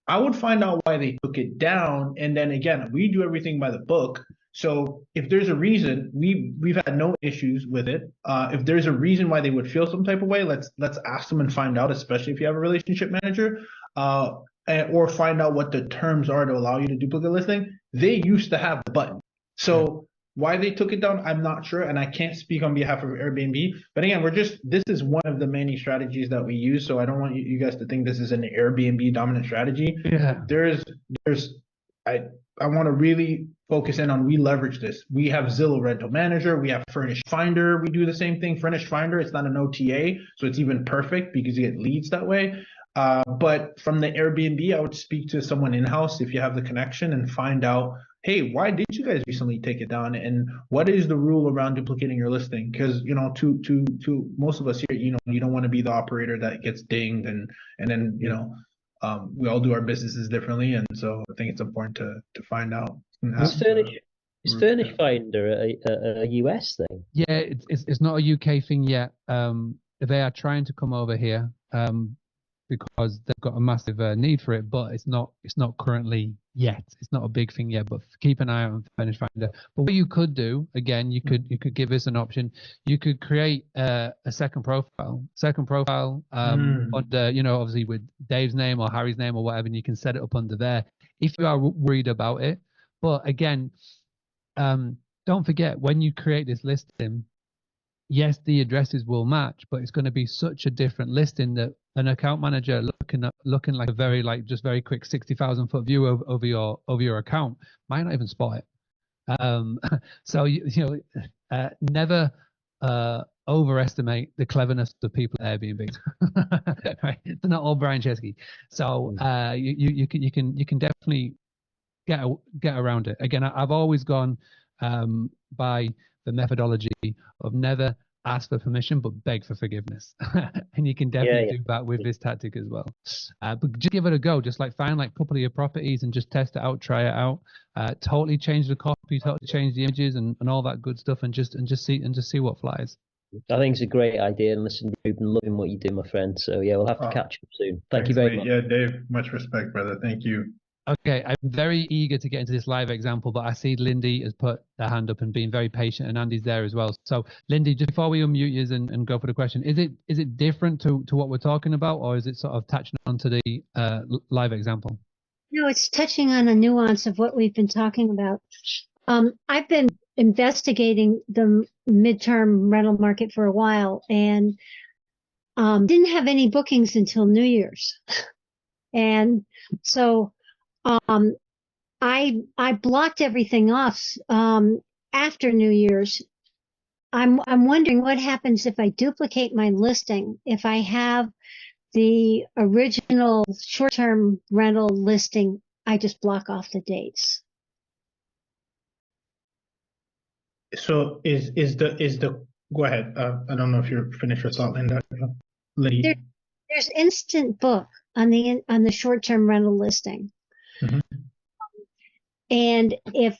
I would find out why they took it down, and then again, we do everything by the book. So if there's a reason, we've had no issues with it. If there's a reason why they would feel some type of way, let's ask them and find out, especially if you have a relationship manager, or find out what the terms are to allow you to duplicate listing. They used to have the button. So why they took it down, I'm not sure, and I can't speak on behalf of Airbnb. But again, this is one of the many strategies that we use. So I don't want you guys to think this is an Airbnb dominant strategy. Yeah. I want to really focus in on, we leverage this. We have Zillow Rental Manager. We have Furnish Finder. We do the same thing. Furnish Finder, it's not an OTA, so it's even perfect because you get leads that way. But from the Airbnb, I would speak to someone in-house if you have the connection and find out, hey, why did you guys recently take it down? And what is the rule around duplicating your listing? Because, you know, to most of us here, you know, you don't want to be the operator that gets dinged and then, you know, we all do our businesses differently, and so I think it's important to find out. Is Furnish Finder a US thing? Yeah, it's not a UK thing yet. They are trying to come over here because they've got a massive need for it, but it's not currently yet. It's not a big thing yet, but keep an eye out on Furnish Finder. But what you could do, again, you could give us an option. You could create a second profile under, you know, obviously with Dave's name or Harry's name or whatever, and you can set it up under there if you are worried about it. But again, don't forget, when you create this listing, yes, the addresses will match, but it's going to be such a different listing that an account manager looking like a very quick 60,000-foot view over your account might not even spot it. So you know, never overestimate the cleverness of people at Airbnb. Right? They're not all Brian Chesky. So you can definitely get around it. Again, I've always gone by the methodology of never ask for permission but beg for forgiveness. And you can definitely do that with this tactic as well. But just give it a go. Just like find like a couple of your properties and just test it out, try it out. Totally change the copy, totally change the images and all that good stuff, and just see what flies. I think it's a great idea. And listen, Ruben, loving what you do, my friend. So yeah, we'll have to catch up soon. Thank you very much. Yeah, Dave, much respect, brother. Thank you. Okay, I'm very eager to get into this live example, but I see Lindy has put her hand up and been very patient, and Andy's there as well. So, Lindy, just before we unmute you and go for the question, is it different to what we're talking about, or is it sort of touching on to the live example? No, it's touching on a nuance of what we've been talking about. I've been investigating the midterm rental market for a while, and didn't have any bookings until New Year's, and so. I blocked everything off after New Year's. I'm wondering what happens if I duplicate my listing. If I have the original short-term rental listing, I just block off the dates. So is the go ahead. I don't know if you're finished your thought, Linda. Lindy. There's instant book on the short-term rental listing. Mm-hmm. And if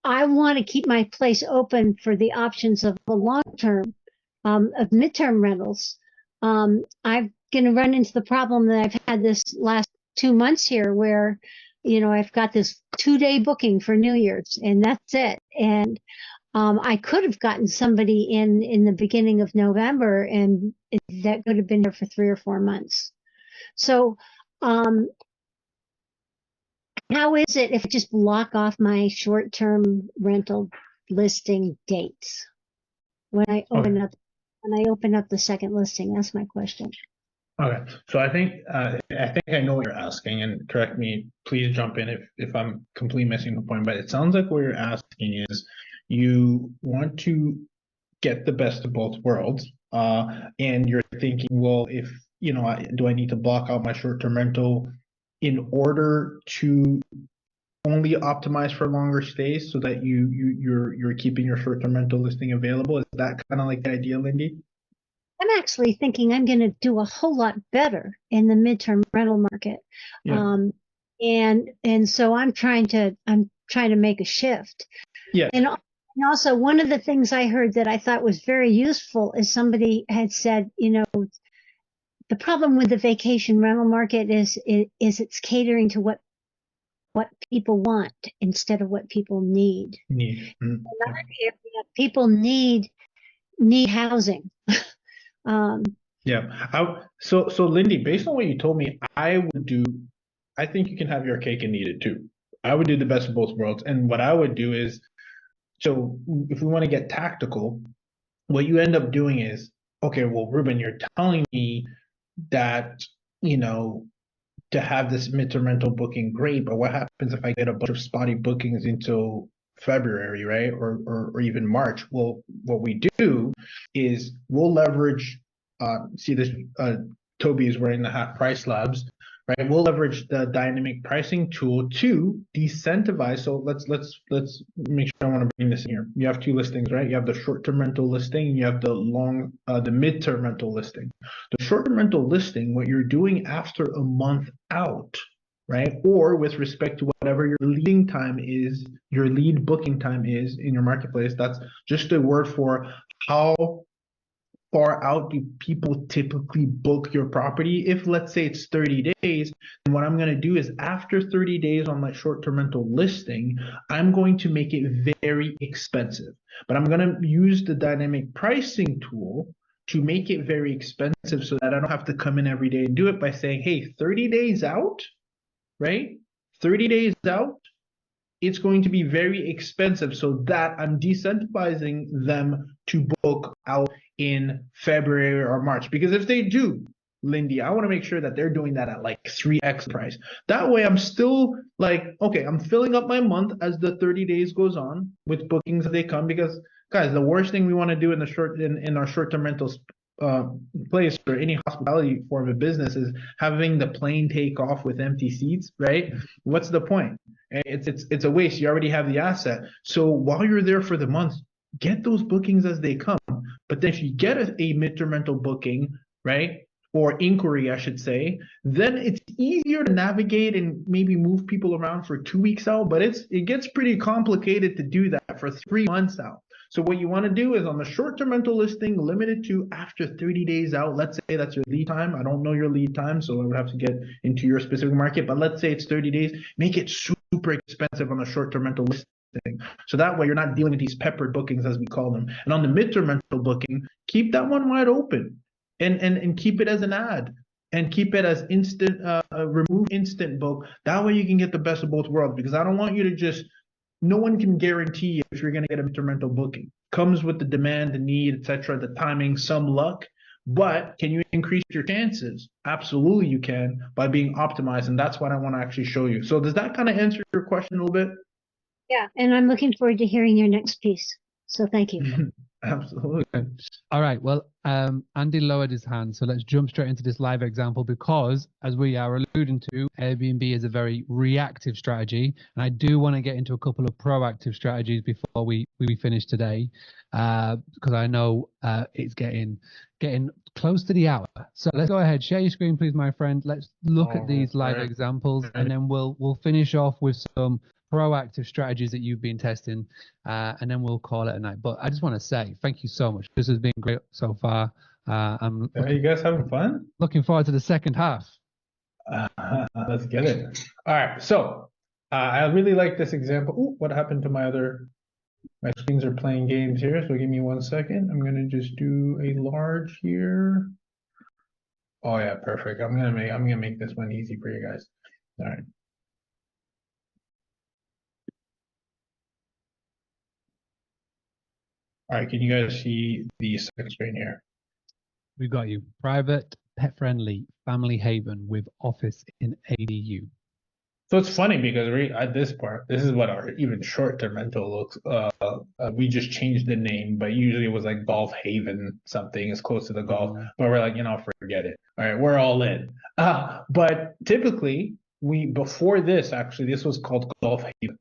I want to keep my place open for the options of the long term, of midterm rentals, I'm going to run into the problem that I've had this last 2 months here where, I've got this 2-day booking for New Year's and that's it. And I could have gotten somebody in the beginning of November, and that could have been here for 3 or 4 months. So, how is it if I just block off my short-term rental listing dates when I open up the second listing? That's my question. Okay, so I think I know what you're asking, and correct me, please jump in if I'm completely missing the point. But it sounds like what you're asking is you want to get the best of both worlds, and you're thinking, well, if do I need to block out my short-term rental in order to only optimize for longer stays so that you're keeping your short-term rental listing available? Is that kind of like the idea, Lindy? I'm actually thinking I'm going to do a whole lot better in the midterm rental market. Yeah. And so I'm trying to make a shift. Yeah. And also one of the things I heard that I thought was very useful is somebody had said, the problem with the vacation rental market is it's catering to what people want instead of what people need. Mm-hmm. People need housing. Yeah. So Lindy, based on what you told me, I think you can have your cake and eat it too. I would do the best of both worlds. And what I would do is, so if we want to get tactical, what you end up doing is, okay, well, Ruben, you're telling me that, to have this midterm rental booking, great, but what happens if I get a bunch of spotty bookings until February, right? Or even March? Well, what we do is we'll leverage, see this, Toby is wearing the Half Price Labs, right? We'll leverage the dynamic pricing tool to decentivize. So let's make sure I want to bring this in here. You have 2 listings, right? You have the short-term rental listing, and you have the midterm rental listing. The short-term rental listing, what you're doing after a month out, right? Or with respect to whatever your lead booking time is in your marketplace, that's just a word for how far out do people typically book your property. If let's say it's 30 days, then what I'm going to do is after 30 days on my short-term rental listing, I'm going to make it very expensive. But I'm going to use the dynamic pricing tool to make it very expensive so that I don't have to come in every day and do it by saying, hey, 30 days out, right? 30 days out, it's going to be very expensive, so that I'm decentivizing them to book out in February or March. Because if they do, Lindy, I want to make sure that they're doing that at like 3x price. That way I'm still like, okay, I'm filling up my month as the 30 days goes on with bookings as they come, because guys, the worst thing we want to do in our short-term rentals place or any hospitality form of business is having the plane take off with empty seats, right? What's the point? It's a waste. You already have the asset. So while you're there for the month, get those bookings as they come. But then if you get a midterm rental booking, right, or inquiry, I should say, then it's easier to navigate and maybe move people around for 2 weeks out. But it gets pretty complicated to do that for 3 months out. So what you want to do is on the short-term rental listing, limit it to after 30 days out. Let's say that's your lead time. I don't know your lead time, so I would have to get into your specific market. But let's say it's 30 days. Make it super expensive on the short-term rental listing. So that way you're not dealing with these peppered bookings, as we call them. And on the midterm rental booking, keep that one wide open and keep it as an ad. And keep it as instant, remove instant book. That way you can get the best of both worlds, because I don't want you to just, no one can guarantee if you're going to get a midterm rental booking. Comes with the demand, the need, etc., the timing, some luck. But can you increase your chances? Absolutely you can, by being optimized. And that's what I want to actually show you. So does that kind of answer your question a little bit? Yeah, and I'm looking forward to hearing your next piece. So thank you. Absolutely. All right. Well, Andy lowered his hand, so let's jump straight into this live example, because as we are alluding to, Airbnb is a very reactive strategy, and I do want to get into a couple of proactive strategies before we finish today, because I know it's getting close to the hour. So let's go ahead, share your screen, please, my friend. Let's look at these live examples, and then we'll finish off with some proactive strategies that you've been testing, and then we'll call it a night. But I just want to say thank you so much. This has been great so far. I'm you guys having fun? looking forward to the second half. Let's get it. All right. So I really like this example. Ooh, what happened to my screens are playing games here. So give me 1 second. I'm going to just do a large here. Oh yeah, perfect. I'm gonna make this one easy for you guys. All right. All right, can you guys see the second screen here? We've got you. Private, pet-friendly, family haven with office in ADU. So it's funny because at this part, this is what our even short-term rental looks. We just changed the name, but usually it was like Golf Haven something. It's close to the golf, but we're like, forget it. All right, we're all in. But typically, before this, actually, this was called Golf Haven.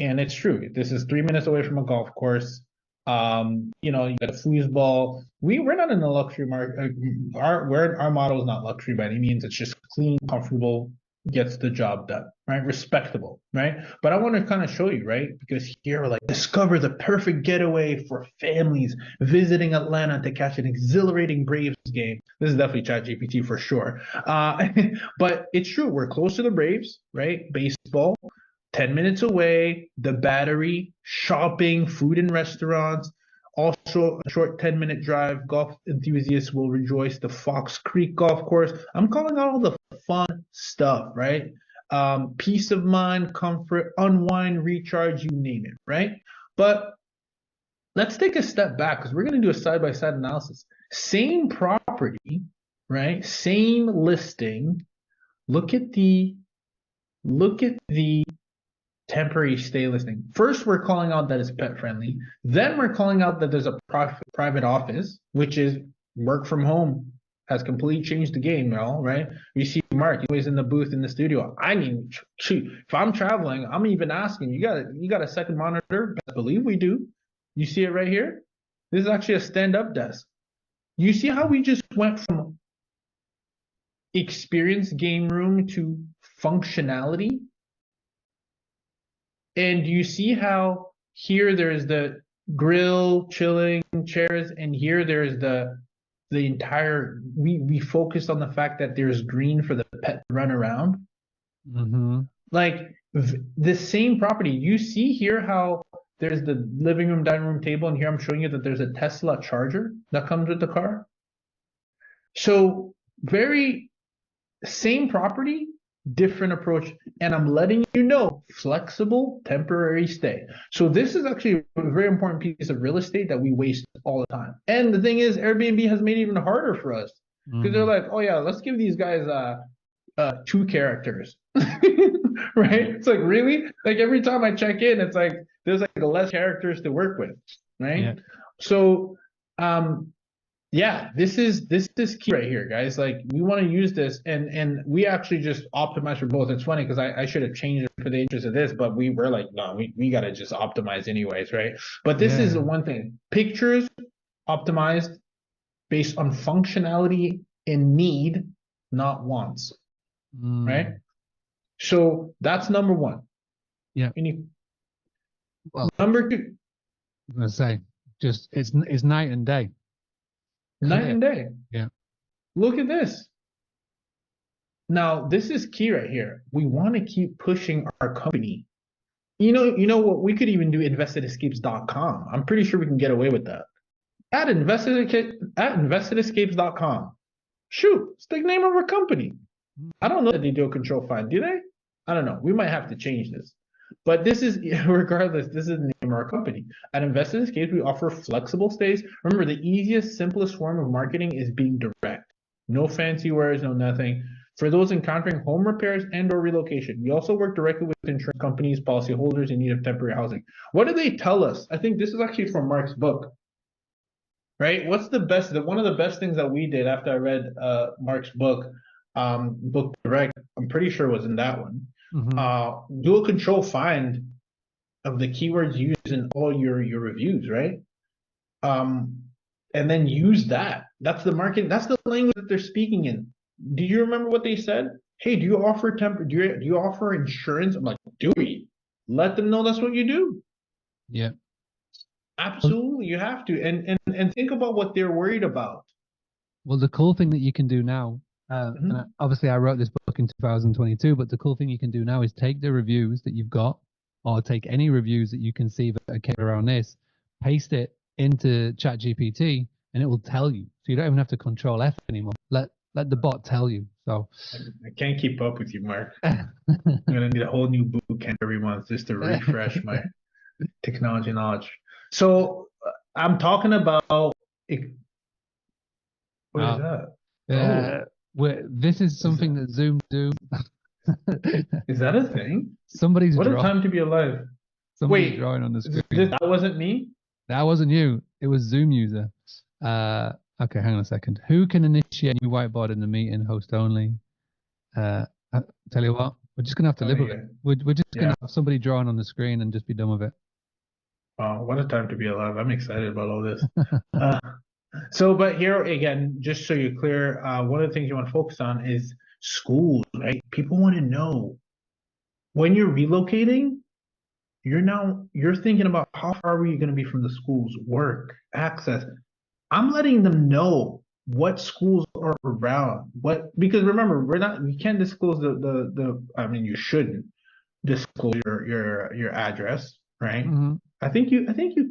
And it's true. This is 3 minutes away from a golf course. You got a foosball. We're not in the luxury market. Our model is not luxury by any means. It's just clean, comfortable, gets the job done, right? Respectable, right? But I want to kind of show you, right? Because here we're like, discover the perfect getaway for families visiting Atlanta to catch an exhilarating Braves game. This is definitely ChatGPT for sure. But it's true. We're close to the Braves, right? Baseball. 10 minutes away, the Battery, shopping, food and restaurants. Also, a short 10-minute drive. Golf enthusiasts will rejoice. The Fox Creek Golf Course. I'm calling out all the fun stuff, right? Peace of mind, comfort, unwind, recharge, you name it, right? But let's take a step back, because we're going to do a side-by-side analysis. Same property, right? Same listing. Look at the temporary stay listing. First, we're calling out that it's pet friendly. Then we're calling out that there's a private office, which is work from home, has completely changed the game, right? We see Mark, he's always in the booth in the studio. I mean, shoot, if I'm traveling, I'm even asking, you got a second monitor? Best believe we do. You see it right here? This is actually a stand-up desk. You see how we just went from experience game room to functionality? And you see how here there's the grill, chilling, chairs, and here there's the entire, we focused on the fact that there's green for the pet to run around. Mm-hmm. Like the same property. You see here how there's the living room, dining room table, and here I'm showing you that there's a Tesla charger that comes with the car. So very same property, different approach, and I'm letting you know, flexible temporary stay. So this is actually a very important piece of real estate that we waste all the time. And the thing is, Airbnb has made it even harder for us, because they're like, oh yeah, let's give these guys 2 characters. Right? It's like, really? Like every time I check in, it's like there's like less characters to work with, right? Yeah. So yeah, this is key right here, guys. Like we want to use this, and we actually just optimize for both. It's funny because I should have changed it for the interest of this, but we were like, no, we gotta just optimize anyways, right? But this is the one thing. Pictures optimized based on functionality and need, not wants. Right? So that's number 1. Yeah. Well, number 2. I'm gonna say, just it's night and day. Night and day. Yeah. Look at this. Now, this is key right here. We want to keep pushing our company. You know what? We could even do investedescapes.com. I'm pretty sure we can get away with that. At investedescapes.com. Shoot, it's the name of our company. I don't know that they do a control find, do they? I don't know. We might have to change this. But this is, regardless, this is the name of our company. At Invested Escapes, we offer flexible stays. Remember, the easiest, simplest form of marketing is being direct. No fancy words, no nothing. For those encountering home repairs and or relocation, we also work directly with insurance companies, policyholders in need of temporary housing. What do they tell us? I think this is actually from Mark's book. Right? What's the best, one of the best things that we did after I read Mark's book, Book Direct, I'm pretty sure was in that one. Do a control find of the keywords used in all your reviews, right? And then use that. That's the market. That's the language that they're speaking in. Do you remember what they said? Hey, do you offer do you offer insurance? I'm like, do we? Let them know that's what you do. Yeah. Absolutely, you have to. And think about what they're worried about. Well, the cool thing that you can do now, and obviously I wrote this book in 2022, but the cool thing you can do now is take the reviews that you've got, or take any reviews that you can see that are catered around this, paste it into ChatGPT, and it will tell you. So you don't even have to Control F anymore. Let the bot tell you. So I can't keep up with you, Mark. I'm gonna need a whole new boot camp every month just to refresh my technology knowledge. So I'm talking about what is that? This is something that Zoom do. Is that a thing? Somebody's what a time to be alive. Somebody's drawing on the screen. That wasn't me? That wasn't you. It was Zoom user. Okay, hang on a second. Who can initiate a new whiteboard in the meeting? Host only. Tell you what, we're just gonna have to live with it. We're just gonna have somebody drawing on the screen and just be done with it. Oh, what a time to be alive. I'm excited about all this. But here again, just so you're clear, one of the things you want to focus on is schools, right? People want to know when you're relocating, you're thinking about how far are you going to be from the schools, work, access. I'm letting them know what schools are around, because remember, we can't disclose I mean, you shouldn't disclose your address, right? I think you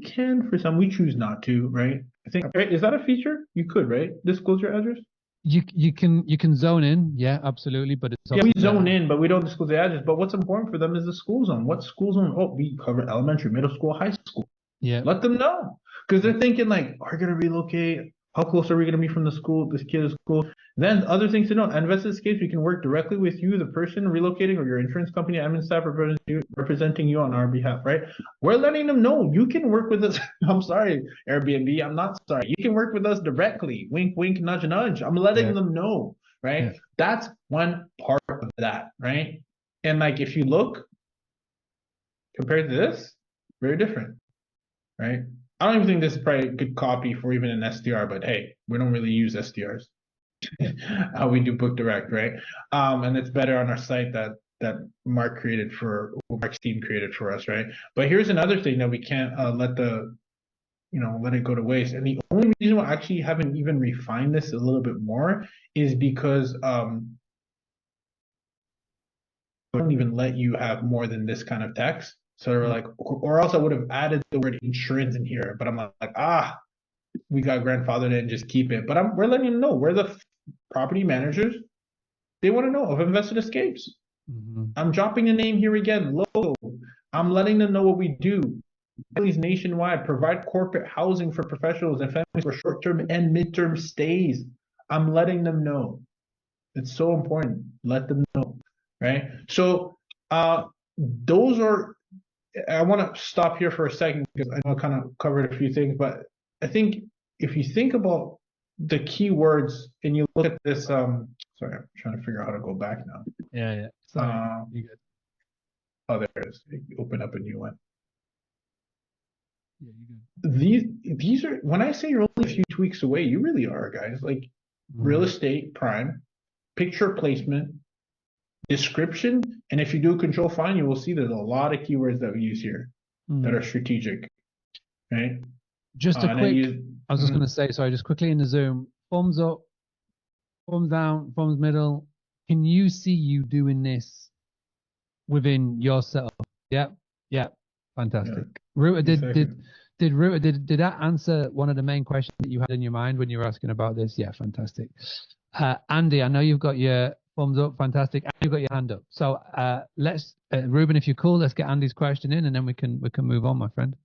can for some. We choose not to, right? I think, right? Is that a feature? You could, right? Disclose your address. You can zone in, yeah, absolutely. But it's we zone in, but we don't disclose the address. But what's important for them is the school zone. What school zone? Oh, we cover elementary, middle school, high school. Yeah. Let them know, because they're thinking like, are we gonna relocate? How close are we going to be from the school, this kid's school? Then other things to know. At Invested Escapes, we can work directly with you, the person relocating, or your insurance company, admin staff representing you on our behalf, right? We're letting them know you can work with us. I'm sorry, Airbnb. I'm not sorry. You can work with us directly. Wink, wink, nudge, nudge. I'm letting them know, right? Yeah. That's one part of that, right? And like, if you look, compared to this, very different, right? I don't even think this is probably a good copy for even an SDR, but hey, we don't really use SDRs. We do book direct, right? And it's better on our site that Mark's team created for us, right? But here's another thing that we can't let it go to waste. And the only reason why I actually haven't even refined this a little bit more is because I don't even let you have more than this kind of text. So we're like, or else I would have added the word insurance in here, but I'm like, we got grandfathered in, just keep it. But we're letting them know, we're the property managers. They want to know of Invested Escapes. I'm dropping a name here again, logo. I'm letting them know what we do. Families nationwide, provide corporate housing for professionals and families for short-term and mid-term stays. I'm letting them know. It's so important. Let them know, right? So those are, I want to stop here for a second because I know I kind of covered a few things, but I think if you think about the keywords and you look at this, sorry, I'm trying to figure out how to go back now. Yeah. Sorry. You good. Oh, there it is. Open up a new one. Yeah, you good. These are, when I say you're only a few tweaks away, you really are, guys. Like real estate, prime, picture placement, description, and if you do control find, you will see there's a lot of keywords that we use here that are strategic, right? Just a quick, I was just going to say, sorry, just quickly in the Zoom, thumbs up, thumbs down, thumbs middle. Can you see you doing this within your setup? Yep. Fantastic. Yeah, Ruta, did that answer one of the main questions that you had in your mind when you were asking about this? Yeah, fantastic. Andy, I know you've got your thumbs up, fantastic. And you've got your hand up. So let's, Ruben, if you're cool, let's get Andy's question in, and then we can move on, my friend.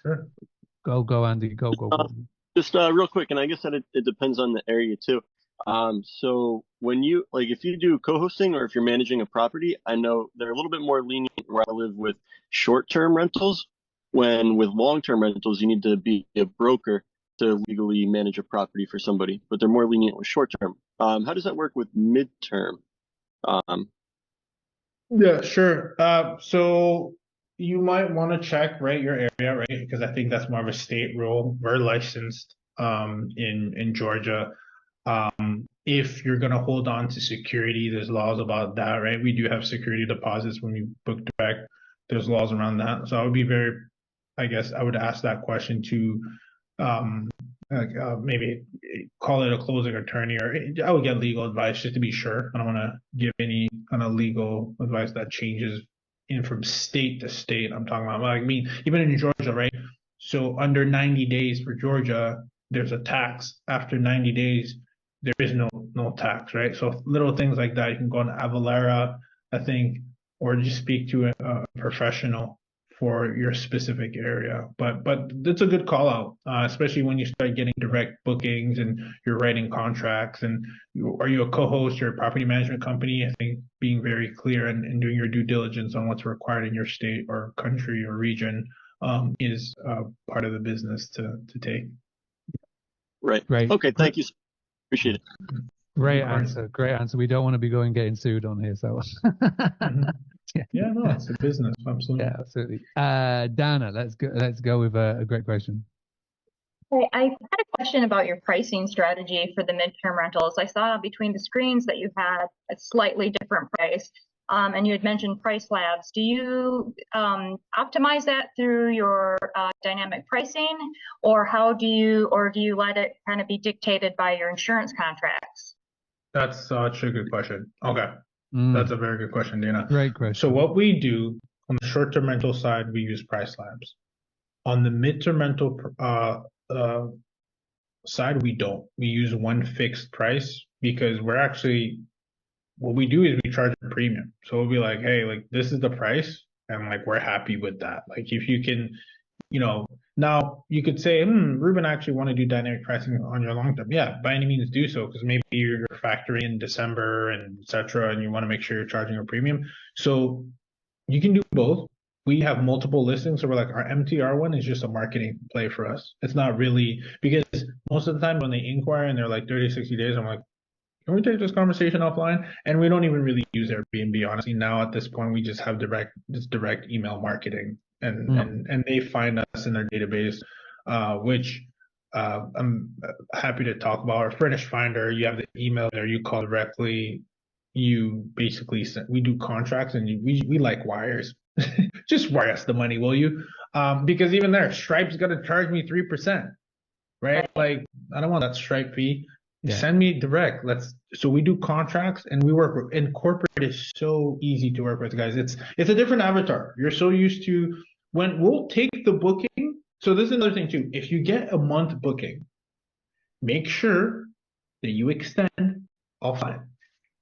Sure. Go, Andy. Go. Just real quick, and I guess that it depends on the area too. So when you, like, if you do co-hosting or if you're managing a property, I know they're a little bit more lenient where I live with short-term rentals. When with long-term rentals, you need to be a broker to legally manage a property for somebody, but they're more lenient with short-term. How does that work with mid-term? Yeah, sure. So you might want to check, right, your area, right? Because I think that's more of a state rule. We're licensed in Georgia. If you're going to hold on to security, there's laws about that, right? We do have security deposits when you book direct. There's laws around that. So I would be very, I guess I would ask that question to maybe call it a closing attorney, or I would get legal advice just to be sure. I don't want to give any kind of legal advice that changes in from state to state. I'm talking about, I mean, even in Georgia, right? So under 90 days for Georgia, there's a tax. After 90 days, there is no tax, right? So little things like that, you can go on Avalara, I think, or just speak to a professional for your specific area. But it's a good call out, especially when you start getting direct bookings and you're writing contracts. And are you a co-host or a property management company? I think being very clear and doing your due diligence on what's required in your state or country or region is part of the business to take. Right. Great. Okay. Thank you. Appreciate it. Great answer. We don't want to be getting sued on here. So. Yeah, no, it's a business. Absolutely. Yeah, absolutely. Dana, let's go with a great question. Hey, I had a question about your pricing strategy for the midterm rentals. I saw between the screens that you had a slightly different price, and you had mentioned price labs. Do you optimize that through your dynamic pricing, or do you let it kind of be dictated by your insurance contracts? That's such a good question. Okay. That's a very good question, Dana. Great question. So what we do on the short-term rental side, we use price labs. On the mid-term rental side, we don't. We use one fixed price because we're actually, what we do is we charge a premium. So we'll be like, hey, like this is the price, and like we're happy with that. Like if you can, now you could say, Ruben, I actually want to do dynamic pricing on your long term. Yeah, by any means do so, because maybe you're factoring in December and et cetera, and you want to make sure you're charging a premium. So you can do both. We have multiple listings. So we're like, our MTR one is just a marketing play for us. It's not really, because most of the time when they inquire and they're like 30, 60 days, I'm like, can we take this conversation offline? And we don't even really use Airbnb, honestly. Now at this point, we just have direct email marketing. And they find us in their database, which I'm happy to talk about. Our Furnish Finder, you have the email there, you call directly, you basically send, we do contracts, and we like wires. Just wire us the money, will you? Because even there, Stripe's got to charge me 3%, right? Like, I don't want that Stripe fee. Yeah. Send me direct. So we do contracts, and we work with, and corporate is so easy to work with, guys. It's a different avatar. You're so used to, when we'll take the booking. So this is another thing too. If you get a month booking, make sure that you extend offline.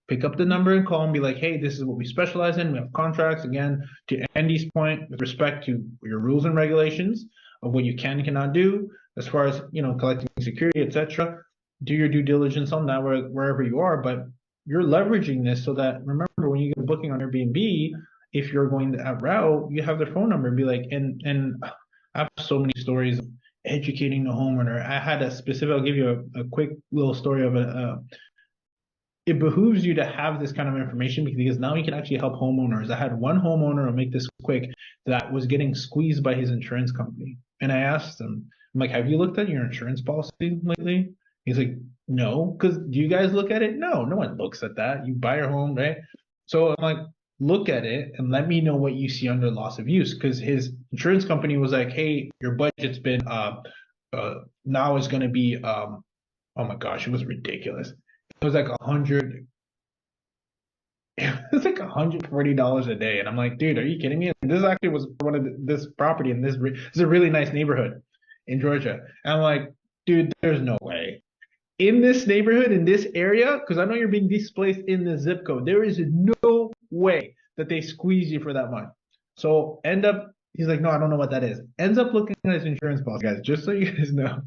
Pick up the number and call and be like, hey, this is what we specialize in. We have contracts. Again, to Andy's point, with respect to your rules and regulations of what you can and cannot do, as far as collecting security, etc. do your due diligence on that wherever you are, but you're leveraging this so that, remember, when you get a booking on Airbnb, if you're going that route, you have their phone number and be like, and I have so many stories of educating the homeowner. I had a specific, I'll give you a quick little story of it behooves you to have this kind of information because now you can actually help homeowners. I had one homeowner, I'll make this quick, that was getting squeezed by his insurance company. And I asked him, I'm like, have you looked at your insurance policy lately? He's like, no, because do you guys look at it? No, no one looks at that. You buy your home, right? So I'm like, look at it and let me know what you see under loss of use. Because his insurance company was like, hey, your budget's been now is going to be oh my gosh, it was ridiculous. It was like $140 a day. And I'm like, dude, are you kidding me? This actually was one of this property in this is a really nice neighborhood in Georgia. And I'm like, dude, there's no way. In this neighborhood, in this area, because I know you're being displaced in the zip code, there is no way that they squeeze you for that much. So he's like, no, I don't know what that is. Ends up looking at his insurance policy, guys, just so you guys know.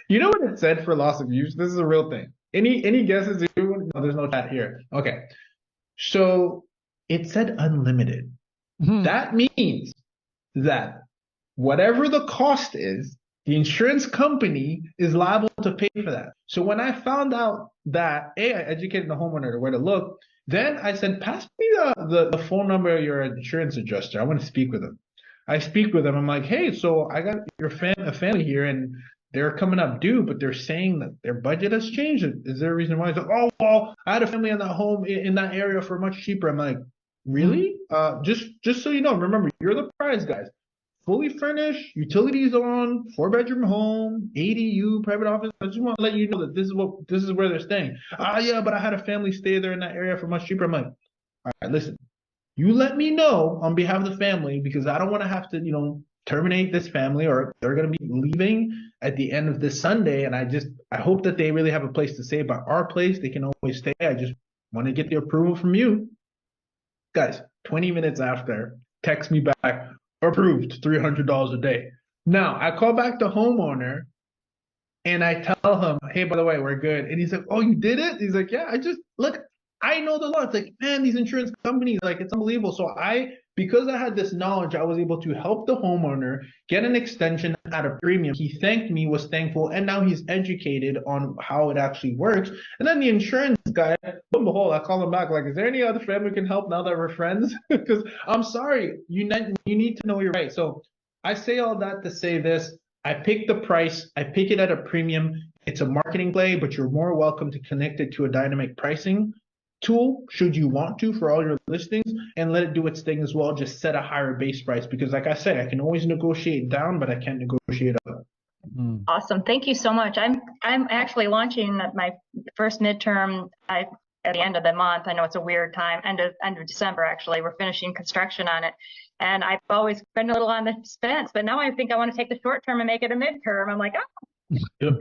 You know what it said for loss of use? This is a real thing. Any guesses? No, there's no chat here. Okay. So it said unlimited. That means that whatever the cost is, the insurance company is liable to pay for that. So when I found out that, I educated the homeowner to where to look, then I said, pass me the phone number of your insurance adjuster. I want to speak with him. I speak with him. I'm like, hey, so I got a family here and they're coming up due, but they're saying that their budget has changed. Is there a reason why? He's like, oh, well, I had a family in that home in that area for much cheaper. I'm like, really? Just so you know, remember, you're the prize, guys. Fully furnished, utilities on, 4-bedroom home, ADU, private office. I just want to let you know that this is where they're staying. Yeah, but I had a family stay there in that area for much cheaper. I'm like, all right, listen, you let me know on behalf of the family because I don't want to have to, terminate this family or they're going to be leaving at the end of this Sunday. And I hope that they really have a place to stay. But our place, they can always stay. I just want to get the approval from you. Guys, 20 minutes after, text me back, approved, $300 a day. Now, I call back the homeowner and I tell him, hey, by the way, we're good. And he's like, oh, you did it? He's like, yeah, I know the law. It's like, man, these insurance companies, it's unbelievable. So because I had this knowledge, I was able to help the homeowner get an extension at a premium. He thanked me, was thankful, and now he's educated on how it actually works. And then the insurance guy, lo and behold, I call him back, like, is there any other family we can help now that we're friends? Because I'm sorry, you need to know your right. So I say all that to say this. I pick the price. I pick it at a premium. It's a marketing play, but you're more welcome to connect it to a dynamic pricing tool should you want to for all your listings and let it do its thing as well. Just set a higher base price because like I said, I can always negotiate down, but I can't negotiate up. Awesome. Thank you so much. I'm actually launching my first midterm at the end of the month. I know it's a weird time, end of December, actually. We're finishing construction on it. And I've always been a little on the fence, but now I think I want to take the short term and make it a midterm. I'm like,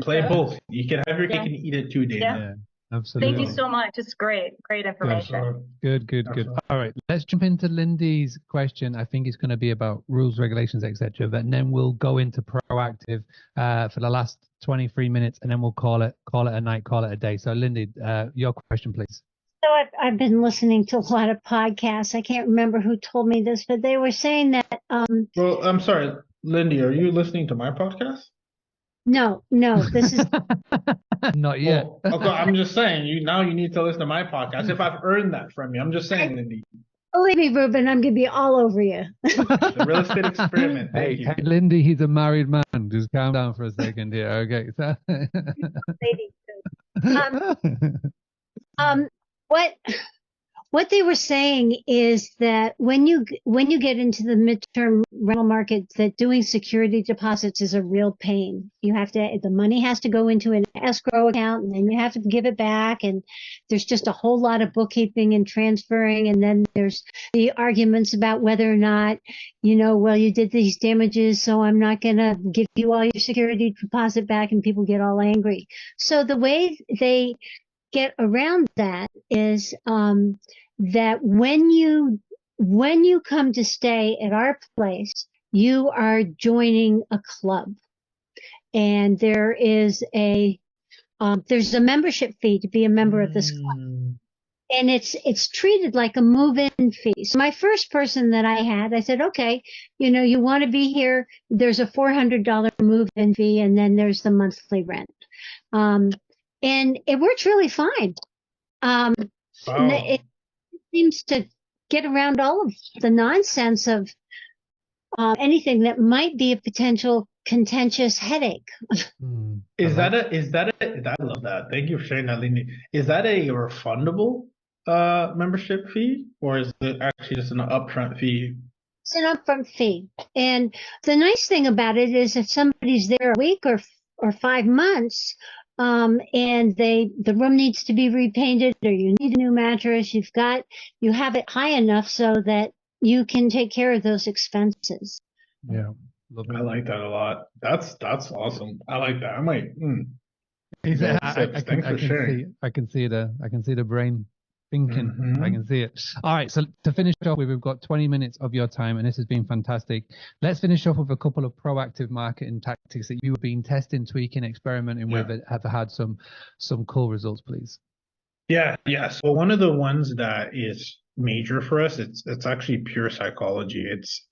Play both. You can have your cake and eat it too, Dana. Yeah. Absolutely. Thank you so much. It's great information. Good. All right, let's jump into Lindy's question. I think it's going to be about rules, regulations, etc. And then we'll go into proactive for the last 23 minutes, and then we'll call it a night, call it a day. So, Lindy, your question, please. So I've been listening to a lot of podcasts. I can't remember who told me this, but they were saying that. Well, I'm sorry, Lindy. Are you listening to my podcast? No, this is not yet. Well, okay, I'm just saying, you need to listen to my podcast if I've earned that from you. I'm just saying, Lindy. Believe me, Ruben, I'm gonna be all over you. The real estate experiment. Thank you. Hey, Lindy, he's a married man. Just calm down for a second here, okay? What they were saying is that when you get into the midterm rental market, that doing security deposits is a real pain. The money has to go into an escrow account and then you have to give it back. And there's just a whole lot of bookkeeping and transferring. And then there's the arguments about whether or not, you did these damages, so I'm not going to give you all your security deposit back, and people get all angry. So the way they get around that is that when you come to stay at our place, you are joining a club, and there is a There's a membership fee to be a member of this club. And it's treated like a move-in fee. So my first person that I had, I said, okay, you want to be here. There's a $400 move-in fee, and then there's the monthly rent. And it works really fine. Wow. It seems to get around all of the nonsense of anything that might be a potential contentious headache. I love that. Thank you for sharing that, Lini. Is that a refundable membership fee, or is it actually just an upfront fee? It's an upfront fee. And the nice thing about it is if somebody's there a week or 5 months, and the room needs to be repainted, or you need a new mattress, you have it high enough so that you can take care of those expenses. Yeah. I like that a lot. That's awesome. I like that. I might. I can see the brain thinking. I can see it. All right. So to finish off with, we've got 20 minutes of your time, and this has been fantastic. Let's finish off with a couple of proactive marketing tactics that you've been testing, tweaking, experimenting with, and have had some cool results, please. Yeah. So one of the ones that is major for us, it's actually pure psychology. It's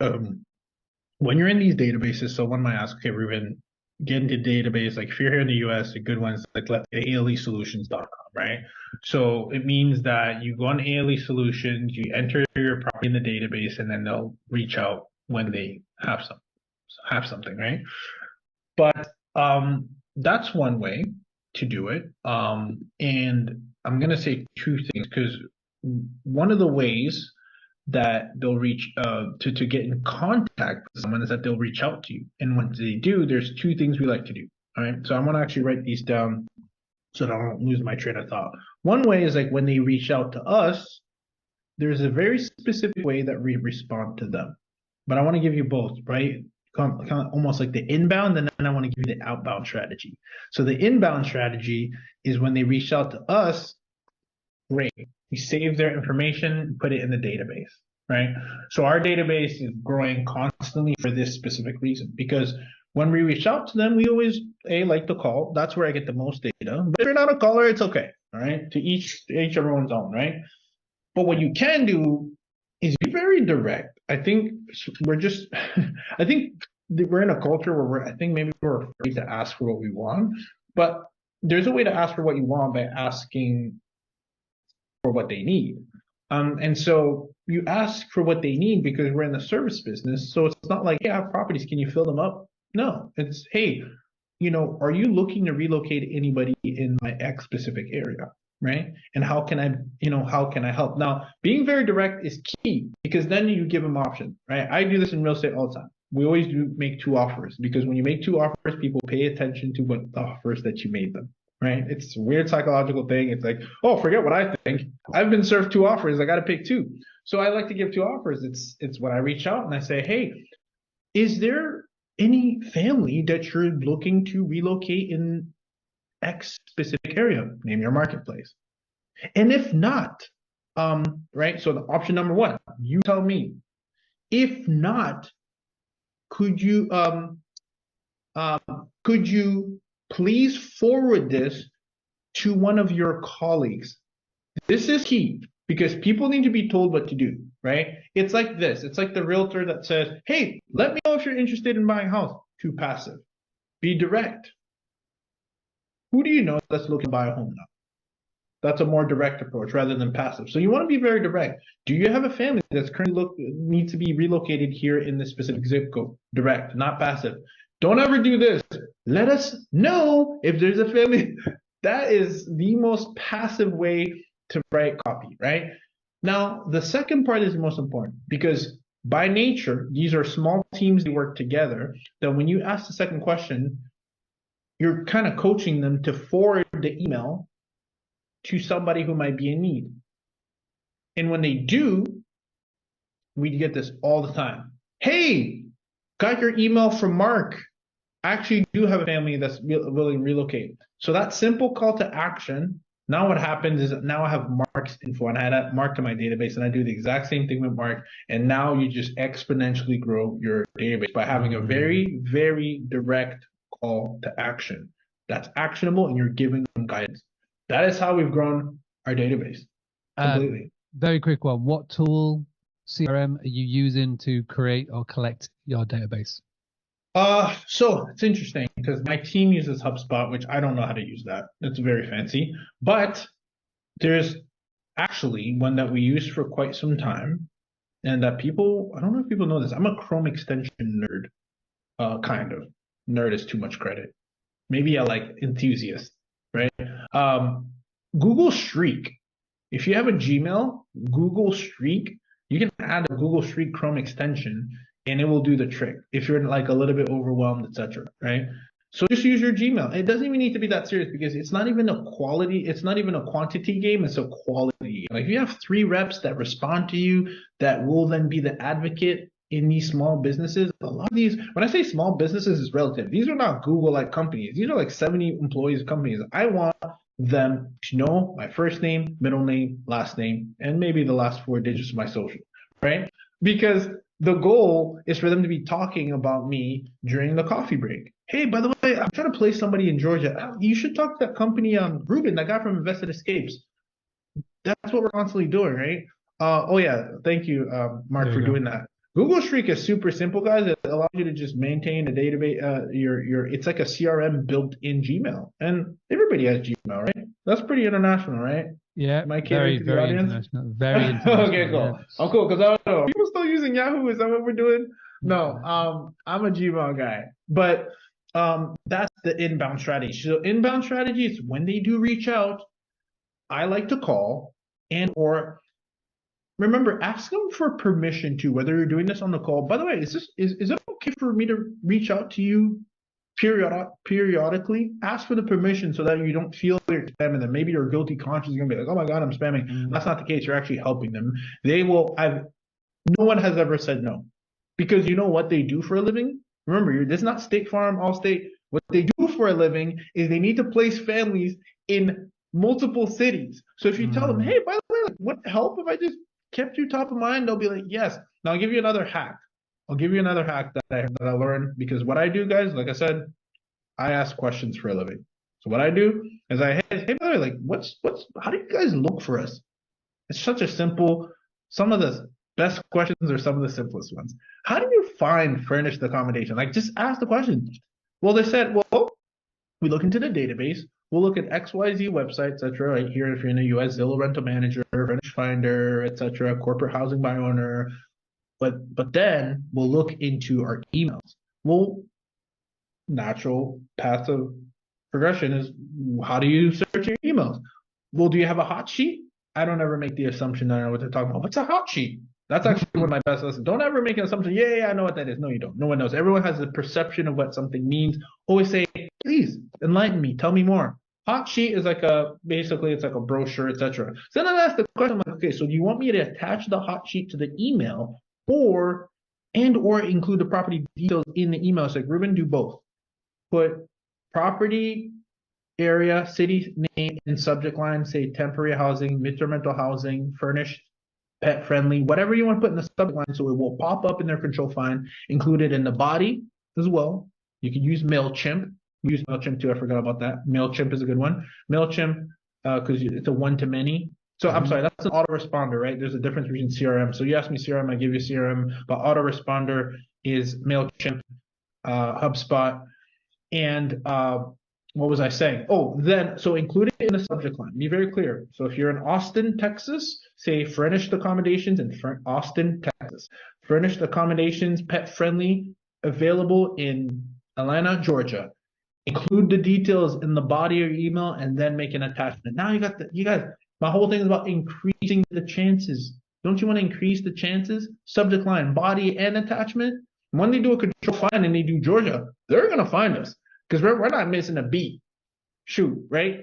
when you're in these databases. So one might ask, okay, Ruben, get into database. Like if you're here in the US, the good ones like ALEsolutions.com, right? So it means that you go on ALE Solutions, you enter your property in the database, and then they'll reach out when they have something, right? But that's one way to do it. And I'm gonna say two things, because one of the ways that they'll reach to get in contact with someone is that they'll reach out to you. And once they do, there's two things we like to do. All right. So I want to actually write these down so that I don't lose my train of thought. One way is like when they reach out to us, there's a very specific way that we respond to them. But I want to give you both, right? Kind of almost like the inbound, and then I want to give you the outbound strategy. So the inbound strategy is when they reach out to us, great. We save their information, put it in the database, right? So our database is growing constantly for this specific reason, because when we reach out to them, we always like to call. That's where I get the most data. But if you're not a caller, it's okay, all right? To each everyone's own, right? But what you can do is be very direct. I think we're in a culture where I think maybe we're afraid to ask for what we want, but there's a way to ask for what you want by asking for what they need. And so you ask for what they need because we're in the service business. So it's not like, hey, I have properties, can you fill them up? No, it's, hey, are you looking to relocate anybody in my X specific area, right? And how can I help? Now, being very direct is key, because then you give them options, right? I do this in real estate all the time. We always do make two offers, because when you make two offers, people pay attention to what the offers that you made them. Right? It's a weird psychological thing. It's like, oh, forget what I think. I've been served two offers. I got to pick two. So I like to give two offers. It's when I reach out and I say, hey, is there any family that you're looking to relocate in X specific area? Name your marketplace. And if not, right? So the option number one, you tell me. If not, could you please forward this to one of your colleagues? This is key, because people need to be told what to do, right? It's like this. It's like the realtor that says, hey, let me know if you're interested in buying a house. Too passive. Be direct. Who do you know that's looking to buy a home now? That's a more direct approach rather than passive. So you want to be very direct. Do you have a family that's currently needs to be relocated here in this specific zip code? Direct, not passive. Don't ever do this. Let us know if there's a family. That is the most passive way to write copy, right? Now, the second part is the most important, because by nature, these are small teams that work together. That when you ask the second question, you're kind of coaching them to forward the email to somebody who might be in need. And when they do, we get this all the time. Hey, got your email from Mark. I actually do have a family that's willing to relocate. So that simple call to action, now what happens is now I have Mark's info, and I had Mark in my database, and I do the exact same thing with Mark. And now you just exponentially grow your database by having a very, very direct call to action. that's actionable and you're giving them guidance. That is how we've grown our database completely. Very quick one. What tool, CRM, are you using to create or collect your database? So it's interesting because my team uses HubSpot, which I don't know how to use that. It's very fancy, but there's actually one that we use for quite some time, and that people, I don't know if people know this. I'm a Chrome extension nerd, kind of. Nerd is too much credit. Maybe I like enthusiast, right? Google Streak. If you have a Gmail, Google Streak, you can add a Google Streak Chrome extension and it will do the trick if you're like a little bit overwhelmed, etc. Right? So just use your Gmail. It doesn't even need to be that serious because it's not even a quantity game, it's a quality. Like if you have 3 reps that respond to you that will then be the advocate in these small businesses, a lot of these, when I say small businesses, is relative. These are not Google-like companies. These are like 70 employees companies. I want them to know my first name, middle name, last name, and maybe the last 4 digits of my social, right? Because the goal is for them to be talking about me during the coffee break. Hey, by the way, I'm trying to place somebody in Georgia. You should talk to that company, Ruben, that guy from Invested Escapes. That's what we're constantly doing, right? Oh yeah, thank you, Mark, for doing that. Google Streak is super simple, guys. It allows you to just maintain a database. It's like a CRM built in Gmail, and everybody has Gmail, right? That's pretty international, right? Yeah, Am I very international. Very international. Okay, cool. Yeah. I'm cool because I don't know. People still using Yahoo? Is that what we're doing? No. I'm a Gmail guy, but that's the inbound strategy. So inbound strategy is when they do reach out, I like to call or. Remember, ask them for permission too, whether you're doing this on the call. By the way, is it okay for me to reach out to you periodically? Ask for the permission so that you don't feel you're spamming them. Maybe your guilty conscience is gonna be like, oh my God, I'm spamming. That's not the case. You're actually helping them. No one has ever said no. Because you know what they do for a living? Remember, this is not State Farm, Allstate. What they do for a living is they need to place families in multiple cities. So if you tell them, hey, by the way, what help if I just kept you top of mind, they'll be like, yes. Now I'll give you another hack. that I learned, because what I do, guys, like I said, I ask questions for a living. So what I do is hey, by the way, like how do you guys look for us? It's such a simple, some of the best questions are some of the simplest ones. How do you find furnished accommodation? Like just ask the question. Well, they said, well, we look into the database. We'll look at XYZ websites, etc. Right here, if you're in the US, Zillow Rental Manager, Furnish Finder, etc., corporate housing by owner. But then we'll look into our emails. Well, natural path of progression is, how do you search your emails? Well, do you have a hot sheet? I don't ever make the assumption that I know what they're talking about. What's a hot sheet? That's actually one of my best lessons. Don't ever make an assumption. Yeah, I know what that is. No, you don't. No one knows. Everyone has a perception of what something means. Always say, please enlighten me. Tell me more. Hot sheet is basically it's like a brochure, etc. So then I ask the question, like, okay, so do you want me to attach the hot sheet to the email or include the property details in the email? It's like, Ruben, do both. Put property, area, city name, and subject line, say temporary housing, midterm rental housing, furnished, pet friendly, whatever you want to put in the subject line, so it will pop up in their control find. Included in the body as well. You can use MailChimp. We use MailChimp too. I forgot about that. MailChimp is a good one. MailChimp, because it's a one-to-many. So I'm sorry, that's an autoresponder, right? There's a difference between CRM. So you ask me CRM, I give you CRM, but autoresponder is MailChimp, HubSpot, and what was I saying? Oh, so include it in the subject line. Be very clear. So if you're in Austin, Texas, say furnished accommodations in Austin, Texas. Furnished accommodations, pet friendly, available in Atlanta, Georgia. Include the details in the body of your email and then make an attachment. Now you guys, my whole thing is about increasing the chances. Don't you want to increase the chances? Subject line, body, and attachment. When they do a control find and they do Georgia, they're going to find us. Because we're not missing a beat. Shoot, right?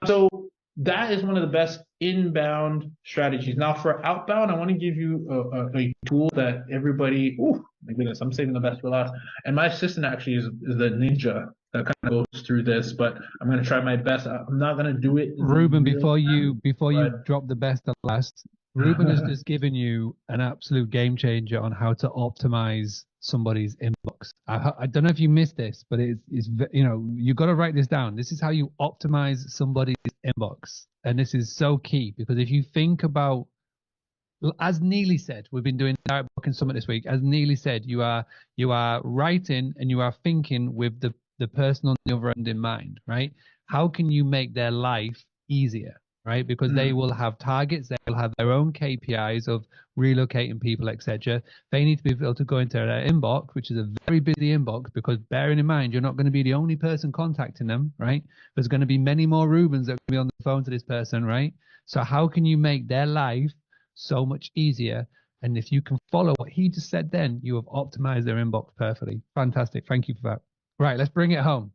So that is one of the best inbound strategies. Now for outbound, I want to give you a tool that everybody, my goodness, I'm saving the best for last. And my assistant actually is the ninja that kind of goes through this, but I'm going to try my best. I'm not going to do it. Ruben, before you drop the best at last, Ruben has just given you an absolute game changer on how to optimize somebody's inbox. I don't know if you missed this, but it's you know, you got to write this down. This is how you optimize somebody's inbox, and this is so key, because if you think about, as Neely said, we've been doing direct booking summit this week. As Neely said, you are writing and you are thinking with the person on the other end in mind, right? How can you make their life easier, right? Because they will have targets, they will have their own KPIs of relocating people, etc. They need to be able to go into their inbox, which is a very busy inbox, because bearing in mind, you're not going to be the only person contacting them, right? There's going to be many more Rubens that are going to be on the phone to this person, right? So how can you make their life so much easier? And if you can follow what he just said, then you have optimized their inbox perfectly. Fantastic. Thank you for that. Right, let's bring it home.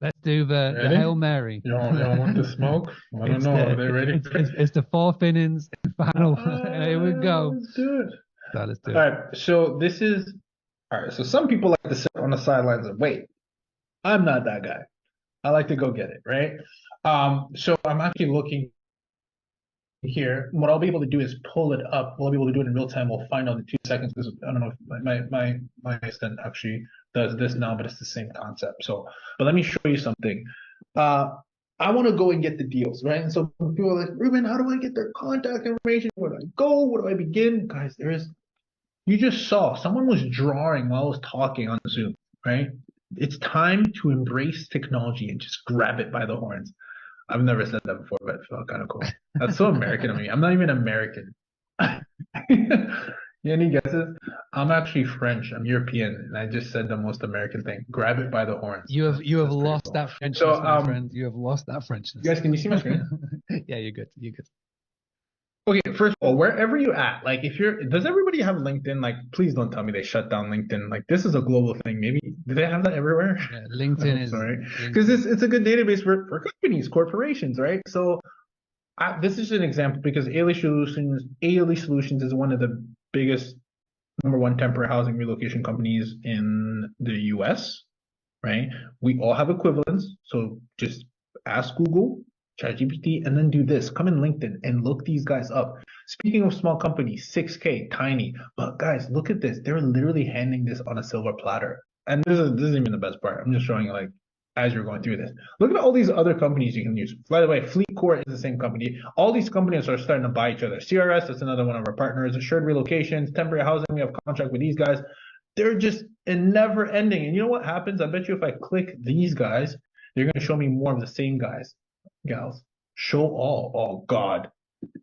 Let's do the Hail Mary. You don't want the smoke? I don't know. Are they ready? It's the fourth innings final. Here we go. Let's do it. So let's do it. All right. So this is all right. So some people like to sit on the sidelines and wait. I'm not that guy. I like to go get it, right? So I'm actually looking here. What I'll be able to do is pull it up. We'll be able to do it in real time. We'll find out in 2 seconds, because I don't know if my assistant actually does this now, but it's the same concept. So, but let me show you something. I want to go and get the deals, right? And so people are like, Ruben, how do I get their contact information? Where do I go? Where do I begin? Guys, you just saw someone was drawing while I was talking on Zoom, right? It's time to embrace technology and just grab it by the horns. I've never said that before, but it felt kind of cool. That's so American of me. I'm not even American. Any guesses? I'm actually French. I'm European, and I just said the most American thing. Grab it by the horns. You have lost that Frenchness, my friend. You have lost that Frenchness. You guys, can you see my screen? Yeah, you're good. You're good. Okay, first of all, wherever you at, like does everybody have LinkedIn? Like, please don't tell me they shut down LinkedIn. Like, this is a global thing. Maybe, do they have that everywhere? Yeah, LinkedIn is. Sorry. Because it's a good database for companies, corporations, right? So this is an example, because ALE Solutions is one of the biggest #1 temporary housing relocation companies in the US, right? We all have equivalents. So just ask Google, ChatGPT, and then do this. Come in LinkedIn and look these guys up. Speaking of small companies, 6K, tiny. But guys, look at this. They're literally handing this on a silver platter. And this isn't even the best part. I'm just showing you, like, as you're going through this. Look at all these other companies you can use. By the way, FleetCor is the same company. All these companies are starting to buy each other. CRS, that's another one of our partners. Assured Relocations, Temporary Housing, we have contract with these guys. They're just never ending. And you know what happens? I bet you if I click these guys, they're going to show me more of the same guys. Gals, show all. Oh God,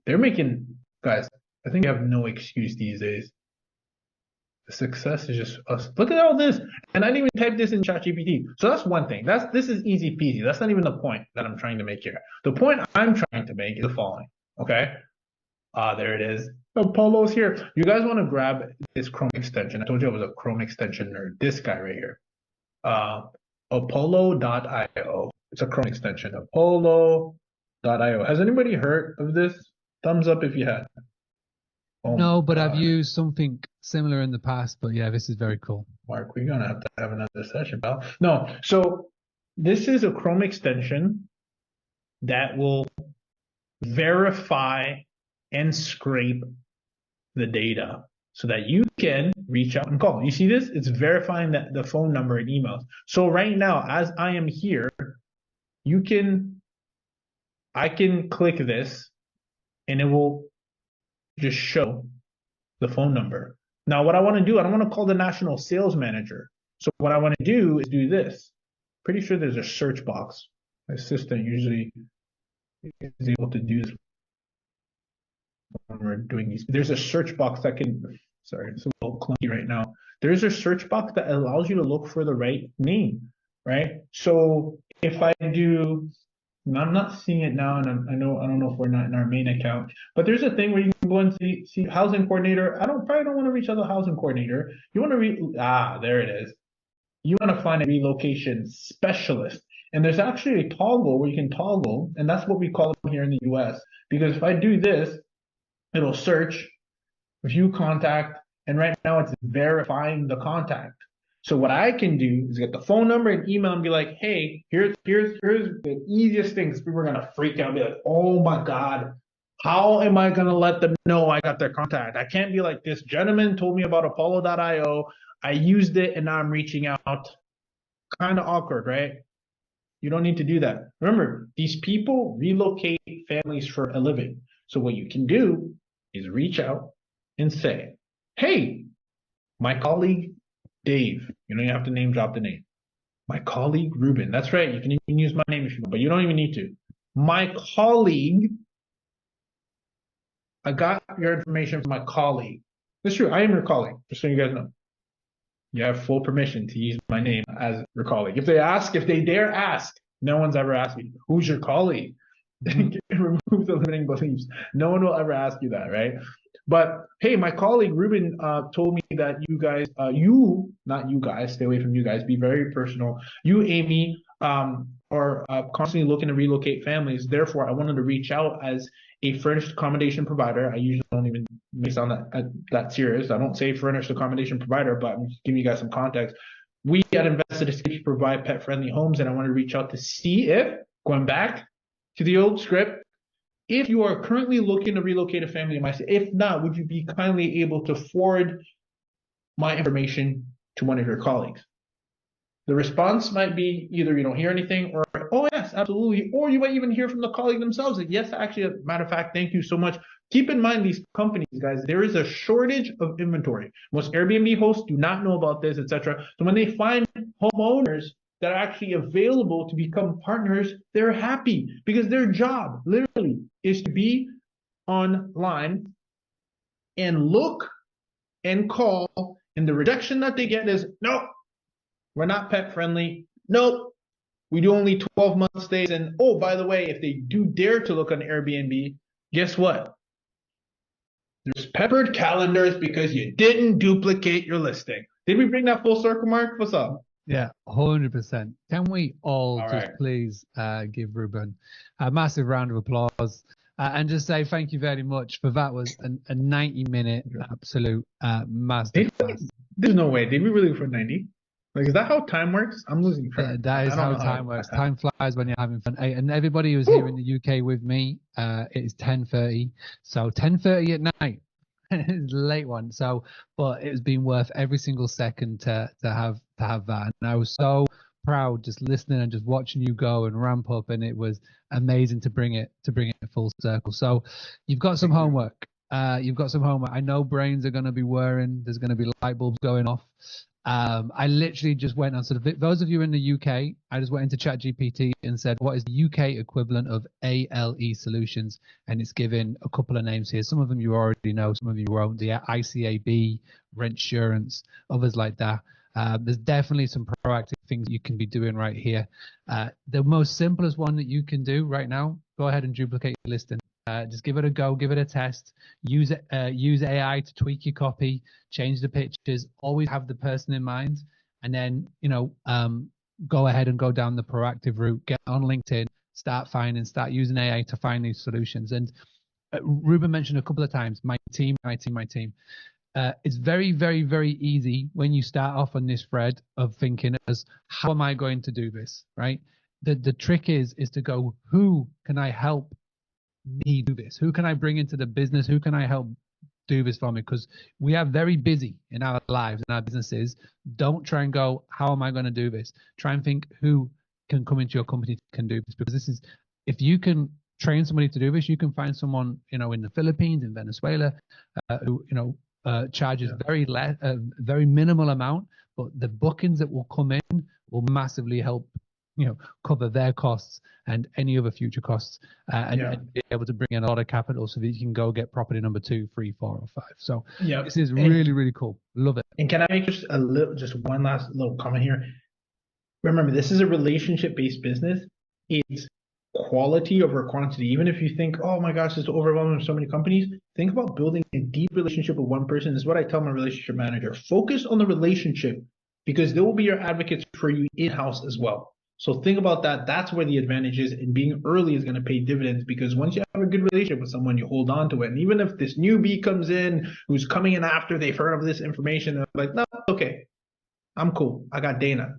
they're making, guys, I think you have no excuse these days. The success is just us. Look at all this, and I didn't even type this in ChatGPT. So that's one thing. This is easy peasy. That's not even the point that I'm trying to make here. The point I'm trying to make is the following. Okay, there it is. Apollo's here. You guys want to grab this Chrome extension? I told you I was a Chrome extension nerd. This guy right here, Apollo.io. It's a Chrome extension, Apollo.io. Has anybody heard of this? Thumbs up if you had. Oh no, but I've used something similar in the past. But yeah, this is very cool. Mark, we're going to have another session, pal. No, so this is a Chrome extension that will verify and scrape the data so that you can reach out and call. You see this? It's verifying the phone number and emails. So right now, as I am here, I can click this and it will just show the phone number. Now, what I want to do, I don't want to call the national sales manager. So what I want to do is do this. Pretty sure there's a search box. My assistant usually is able to do this when we're doing these. There's a search box that can, sorry, it's a little clunky right now. There's a search box that allows you to look for the right name, right? So if I do, I'm not seeing it now, and I don't know if we're not in our main account, but there's a thing where you can go and see housing coordinator. Probably don't want to reach out to housing coordinator. You want to there it is. You want to find a relocation specialist. And there's actually a toggle where you can toggle, and that's what we call it here in the US. Because if I do this, it'll search, view contact, and right now it's verifying the contact. So what I can do is get the phone number and email and be like, hey, here's the easiest thing, because people are going to freak out and be like, oh my God, how am I going to let them know I got their contact? I can't be like, this gentleman told me about Apollo.io. I used it and now I'm reaching out. Kind of awkward, right? You don't need to do that. Remember, these people relocate families for a living. So what you can do is reach out and say, hey, my colleague Dave, you don't even have to name drop the name. My colleague Ruben, that's right. You can even use my name if you want, but you don't even need to. My colleague, I got your information from my colleague. That's true. I am your colleague, just so you guys know. You have full permission to use my name as your colleague. If they dare ask, no one's ever asked me, who's your colleague? Remove the limiting beliefs. No one will ever ask you that, right? But hey, my colleague Ruben told me that you guys, not you guys, stay away from you guys, be very personal. You, Amy, are constantly looking to relocate families. Therefore, I wanted to reach out as a furnished accommodation provider. I usually don't even make sound that serious. I don't say furnished accommodation provider, but I'm just giving you guys some context. We at Invested Escapes provide pet-friendly homes, and I want to reach out to see if, going back to the old script, if you are currently looking to relocate a family in my state, if not, would you be kindly able to forward my information to one of your colleagues? The response might be either you don't hear anything or, oh, yes, absolutely. Or you might even hear from the colleague themselves that, yes, actually, as a matter of fact, thank you so much. Keep in mind, these companies, guys, there is a shortage of inventory. Most Airbnb hosts do not know about this, etc. So when they find homeowners that are actually available to become partners, they're happy because their job literally is to be online and look and call. And the rejection that they get is, nope, we're not pet friendly. Nope. We do only 12-month stays. And oh, by the way, if they do dare to look on Airbnb, guess what? There's peppered calendars because you didn't duplicate your listing. Did we bring that full circle, Mark? What's up? Yeah, 100%. Can we all just right. please give Ruben a massive round of applause and just say thank you very much for that was a 90-minute absolute masterclass. There's no way. Did we really for 90? Like, is that how time works? I'm losing track. That is how time works. Time flies when you're having fun. And everybody who's here in the UK with me, it is 10:30. So 10:30 at night. It's a late one. So, but it's been worth every single second to have that. And I was so proud just listening and just watching you go and ramp up. And it was amazing to bring it full circle. So you've got some homework. I know brains are going to be whirring. There's going to be light bulbs going off. I literally just went on those of you in the UK, I just went into ChatGPT and said, what is the UK equivalent of ALE solutions? And it's given a couple of names here. Some of them you already know, some of you won't. The ICAB, Rentsurance, others like that. There's definitely some proactive things you can be doing right here. The most simplest one that you can do right now, go ahead and duplicate your listing. Just give it a go, give it a test. Use AI to tweak your copy, change the pictures. Always have the person in mind, and then go ahead and go down the proactive route. Get on LinkedIn, start using AI to find these solutions. And Ruben mentioned a couple of times, my team. It's very, very, very easy when you start off on this thread of thinking as, how am I going to do this, right? The trick is to go, who can I help me do this? Who can I bring into the business? Who can I help do this for me? Because we are very busy in our lives and our businesses. Don't try and go, how am I going to do this? Try and think who can come into your company can do this, because this is, if you can train somebody to do this, you can find someone, in the Philippines, in Venezuela, who, charges very minimal amount, but the bookings that will come in will massively help cover their costs and any other future costs, and be able to bring in a lot of capital so that you can go get property number 2, 3, 4, or 5. So this is really, really cool. Love it. And can I make just one last little comment here? Remember, this is a relationship-based business. It's quality over quantity. Even if you think, oh my gosh, it's overwhelming with so many companies, think about building a deep relationship with one person. This is what I tell my relationship manager. Focus on the relationship, because they will be your advocates for you in-house as well. So think about that. That's where the advantage is, and being early is going to pay dividends, because once you have a good relationship with someone, you hold on to it. And even if this newbie comes in who's coming in after they've heard of this information, they're like, no, okay, I'm cool. I got Dana.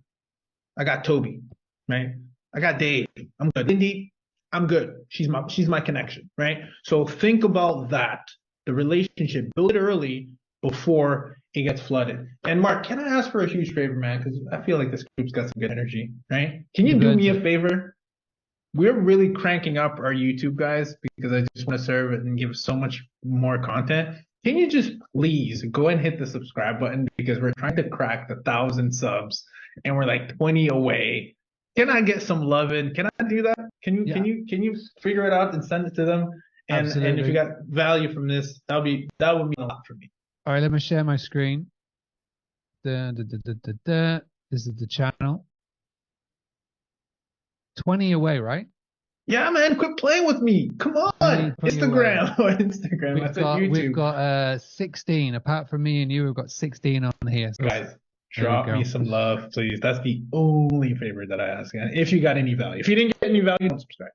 I got Toby, right? I got Dave. I'm good. Indeed, I'm good. She's my connection, right? So think about that. The relationship, build it early, before it gets flooded. And Mark, can I ask for a huge favor, man? Because I feel like this group's got some good energy, right? Can you do me a favor? We're really cranking up our YouTube guys because I just want to serve it and give so much more content. Can you just please go and hit the subscribe button, because we're trying to crack the 1,000 subs and we're like 20 away. Can I get some love in? Can I do that? Can you figure it out and send it to them? And if you got value from this, that would mean a lot for me. All right, let me share my screen. This is the channel. 20 away, right? Yeah, man, quit playing with me. Come on. Instagram. Instagram. We've got 16. Apart from me and you, we've got 16 on here. So guys, drop me some love, please. That's the only favor that I ask. And if you got any value. If you didn't get any value, don't subscribe.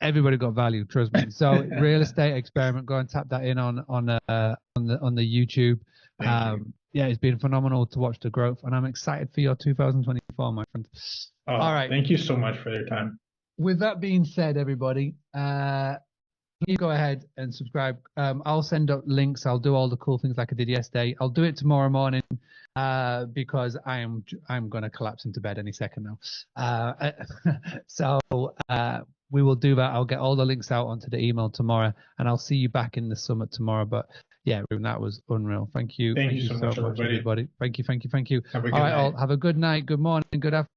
Everybody got value, trust me. So real estate experiment, go and tap that in on the YouTube. Yeah, it's been phenomenal to watch the growth, and I'm excited for your 2024, my friend. All right. Thank you so much for your time. With that being said, everybody, you go ahead and subscribe. I'll send up links. I'll do all the cool things like I did yesterday. I'll do it tomorrow morning because I'm going to collapse into bed any second now. So we will do that. I'll get all the links out onto the email tomorrow, and I'll see you back in the summit tomorrow. But yeah, Ruben, that was unreal. Thank you. Thank you so much, everybody. Thank you. Have a good all right, night. all have a good night, good morning, good afternoon.